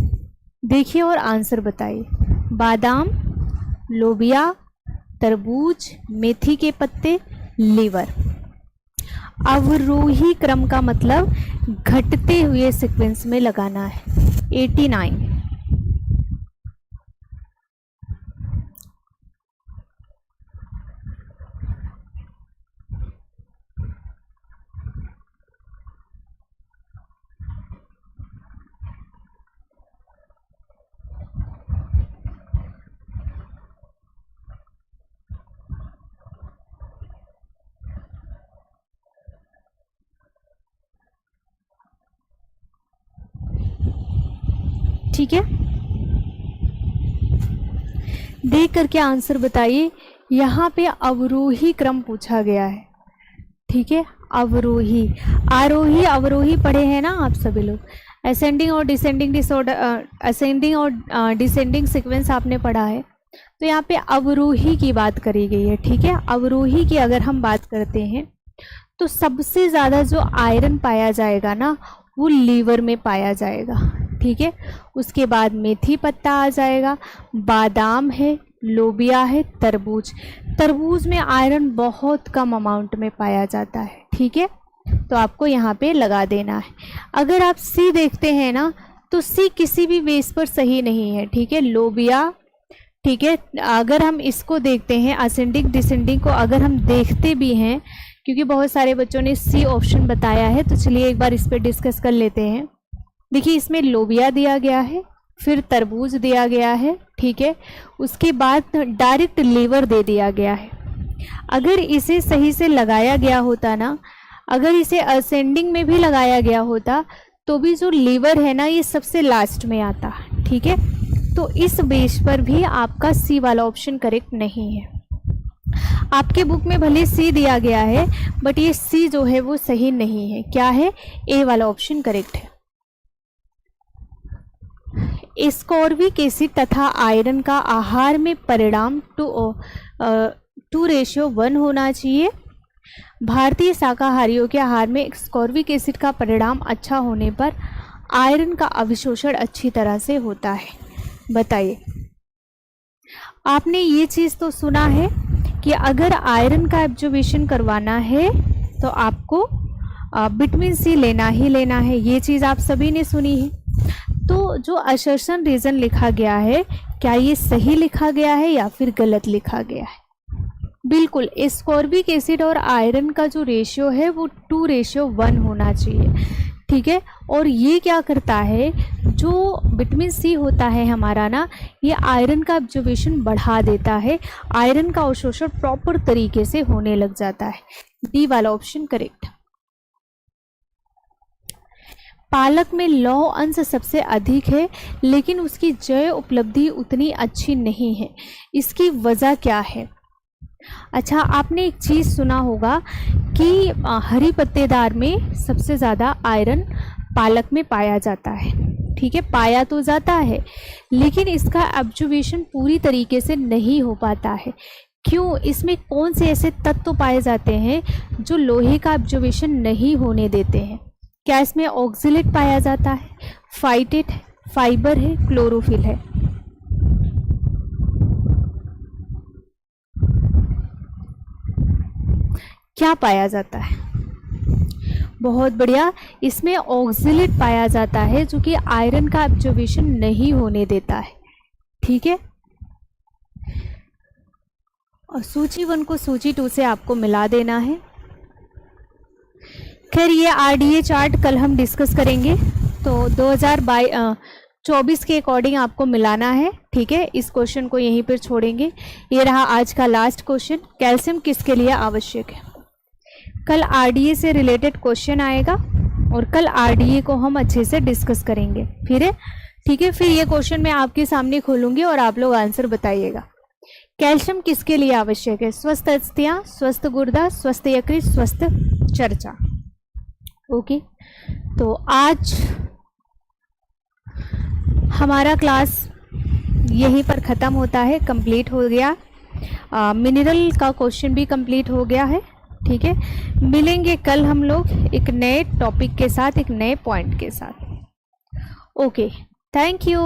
देखिए और आंसर बताइए। बादाम, लोबिया, तरबूज, मेथी के पत्ते, लीवर। अवरोही क्रम का मतलब घटते हुए सीक्वेंस में लगाना है। 89। ठीक है, देख करके आंसर बताइए। यहाँ पे अवरोही क्रम पूछा गया है, ठीक है, अवरोही। आरोही अवरोही पढ़े हैं ना आप सभी लोग, असेंडिंग और डिसेंडिंग डिसऑर्डर, असेंडिंग और डिसेंडिंग सीक्वेंस आपने पढ़ा है। तो यहाँ पे अवरोही की बात करी गई है, ठीक है। अवरोही की अगर हम बात करते हैं तो सबसे ज़्यादा जो आयरन पाया जाएगा ना, वो लीवर में पाया जाएगा, ठीक है। उसके बाद मेथी पत्ता आ जाएगा, बादाम है, लोबिया है, तरबूज। तरबूज में आयरन बहुत कम अमाउंट में पाया जाता है, ठीक है, तो आपको यहाँ पे लगा देना है। अगर आप सी देखते हैं ना, तो सी किसी भी बेस पर सही नहीं है, ठीक है। लोबिया, ठीक है, अगर हम इसको देखते हैं असेंडिंग डिसेंडिंग को अगर हम देखते भी हैं, क्योंकि बहुत सारे बच्चों ने सी ऑप्शन बताया है, तो चलिए एक बार इस पर डिस्कस कर लेते हैं। देखिए इसमें लोबिया दिया गया है, फिर तरबूज दिया गया है, ठीक है, उसके बाद डायरेक्ट लीवर दे दिया गया है। अगर इसे सही से लगाया गया होता ना, अगर इसे असेंडिंग में भी लगाया गया होता, तो भी जो लीवर है ना, ये सबसे लास्ट में आता, ठीक है। तो इस बेस पर भी आपका सी वाला ऑप्शन करेक्ट नहीं है। आपके बुक में भले सी दिया गया है, बट ये सी जो है वो सही नहीं है। क्या है? ए वाला ऑप्शन करेक्ट है। एस्कॉर्बिक एसिड तथा आयरन का आहार में परिणाम 2:1 होना चाहिए। भारतीय शाकाहारियों के आहार में एस्कॉर्बिक एसिड का परिणाम अच्छा होने पर आयरन का अवशोषण अच्छी तरह से होता है। बताइए, आपने ये चीज़ तो सुना है कि अगर आयरन का एब्जॉर्प्शन करवाना है तो आपको विटामिन सी लेना ही लेना है, ये चीज़ आप सभी ने सुनी है। तो जो असर्शन रीजन लिखा गया है, क्या ये सही लिखा गया है या फिर गलत लिखा गया है? बिल्कुल, एस्कॉर्बिक एसिड और आयरन का जो रेशियो है वो 2:1 होना चाहिए, ठीक है। और ये क्या करता है, जो विटामिन सी होता है हमारा ना, ये आयरन का एब्जॉर्प्शन बढ़ा देता है, आयरन का अवशोषण प्रॉपर तरीके से होने लग जाता है। डी वाला ऑप्शन करेक्ट। पालक में लौह अंश सबसे अधिक है, लेकिन उसकी जैव उपलब्धि उतनी अच्छी नहीं है, इसकी वजह क्या है? अच्छा, आपने एक चीज़ सुना होगा कि हरी पत्तेदार में सबसे ज़्यादा आयरन पालक में पाया जाता है। ठीक है, पाया तो जाता है लेकिन इसका ऑब्जर्वेशन पूरी तरीके से नहीं हो पाता है। क्यों? इसमें कौन से ऐसे तत्व पाए जाते हैं जो लोहे का ऑब्जर्वेशन नहीं होने देते हैं? क्या इसमें ऑक्जेलेट पाया जाता है, फाइटेट है, फाइबर है, क्लोरोफिल है? क्या पाया जाता है? बहुत बढ़िया, इसमें ऑक्जेलेट पाया जाता है जो कि आयरन का ऑब्जर्वेशन नहीं होने देता है। ठीक है, और सूची 1 को सूची 2 से आपको मिला देना है। खैर ये आरडीए चार्ट कल हम डिस्कस करेंगे, तो 2024 के अकॉर्डिंग आपको मिलाना है। ठीक है, इस क्वेश्चन को यहीं पर छोड़ेंगे। ये रहा आज का लास्ट क्वेश्चन, कैल्शियम किसके लिए आवश्यक है। कल आरडीए से रिलेटेड क्वेश्चन आएगा और कल आरडीए को हम अच्छे से डिस्कस करेंगे फिर है। ठीक है, फिर ये क्वेश्चन मैं आपके सामने खोलूंगी और आप लोग आंसर बताइएगा। कैल्शियम किसके लिए आवश्यक है? स्वस्थ अस्थियां, स्वस्थ गुर्दा, स्वस्थ यकृत, स्वस्थ चर्चा। ओके, तो आज हमारा क्लास यहीं पर ख़त्म होता है, कंप्लीट हो गया। मिनरल का क्वेश्चन भी कंप्लीट हो गया है। ठीक है, मिलेंगे कल हम लोग एक नए टॉपिक के साथ, एक नए पॉइंट के साथ। Okay, thank you.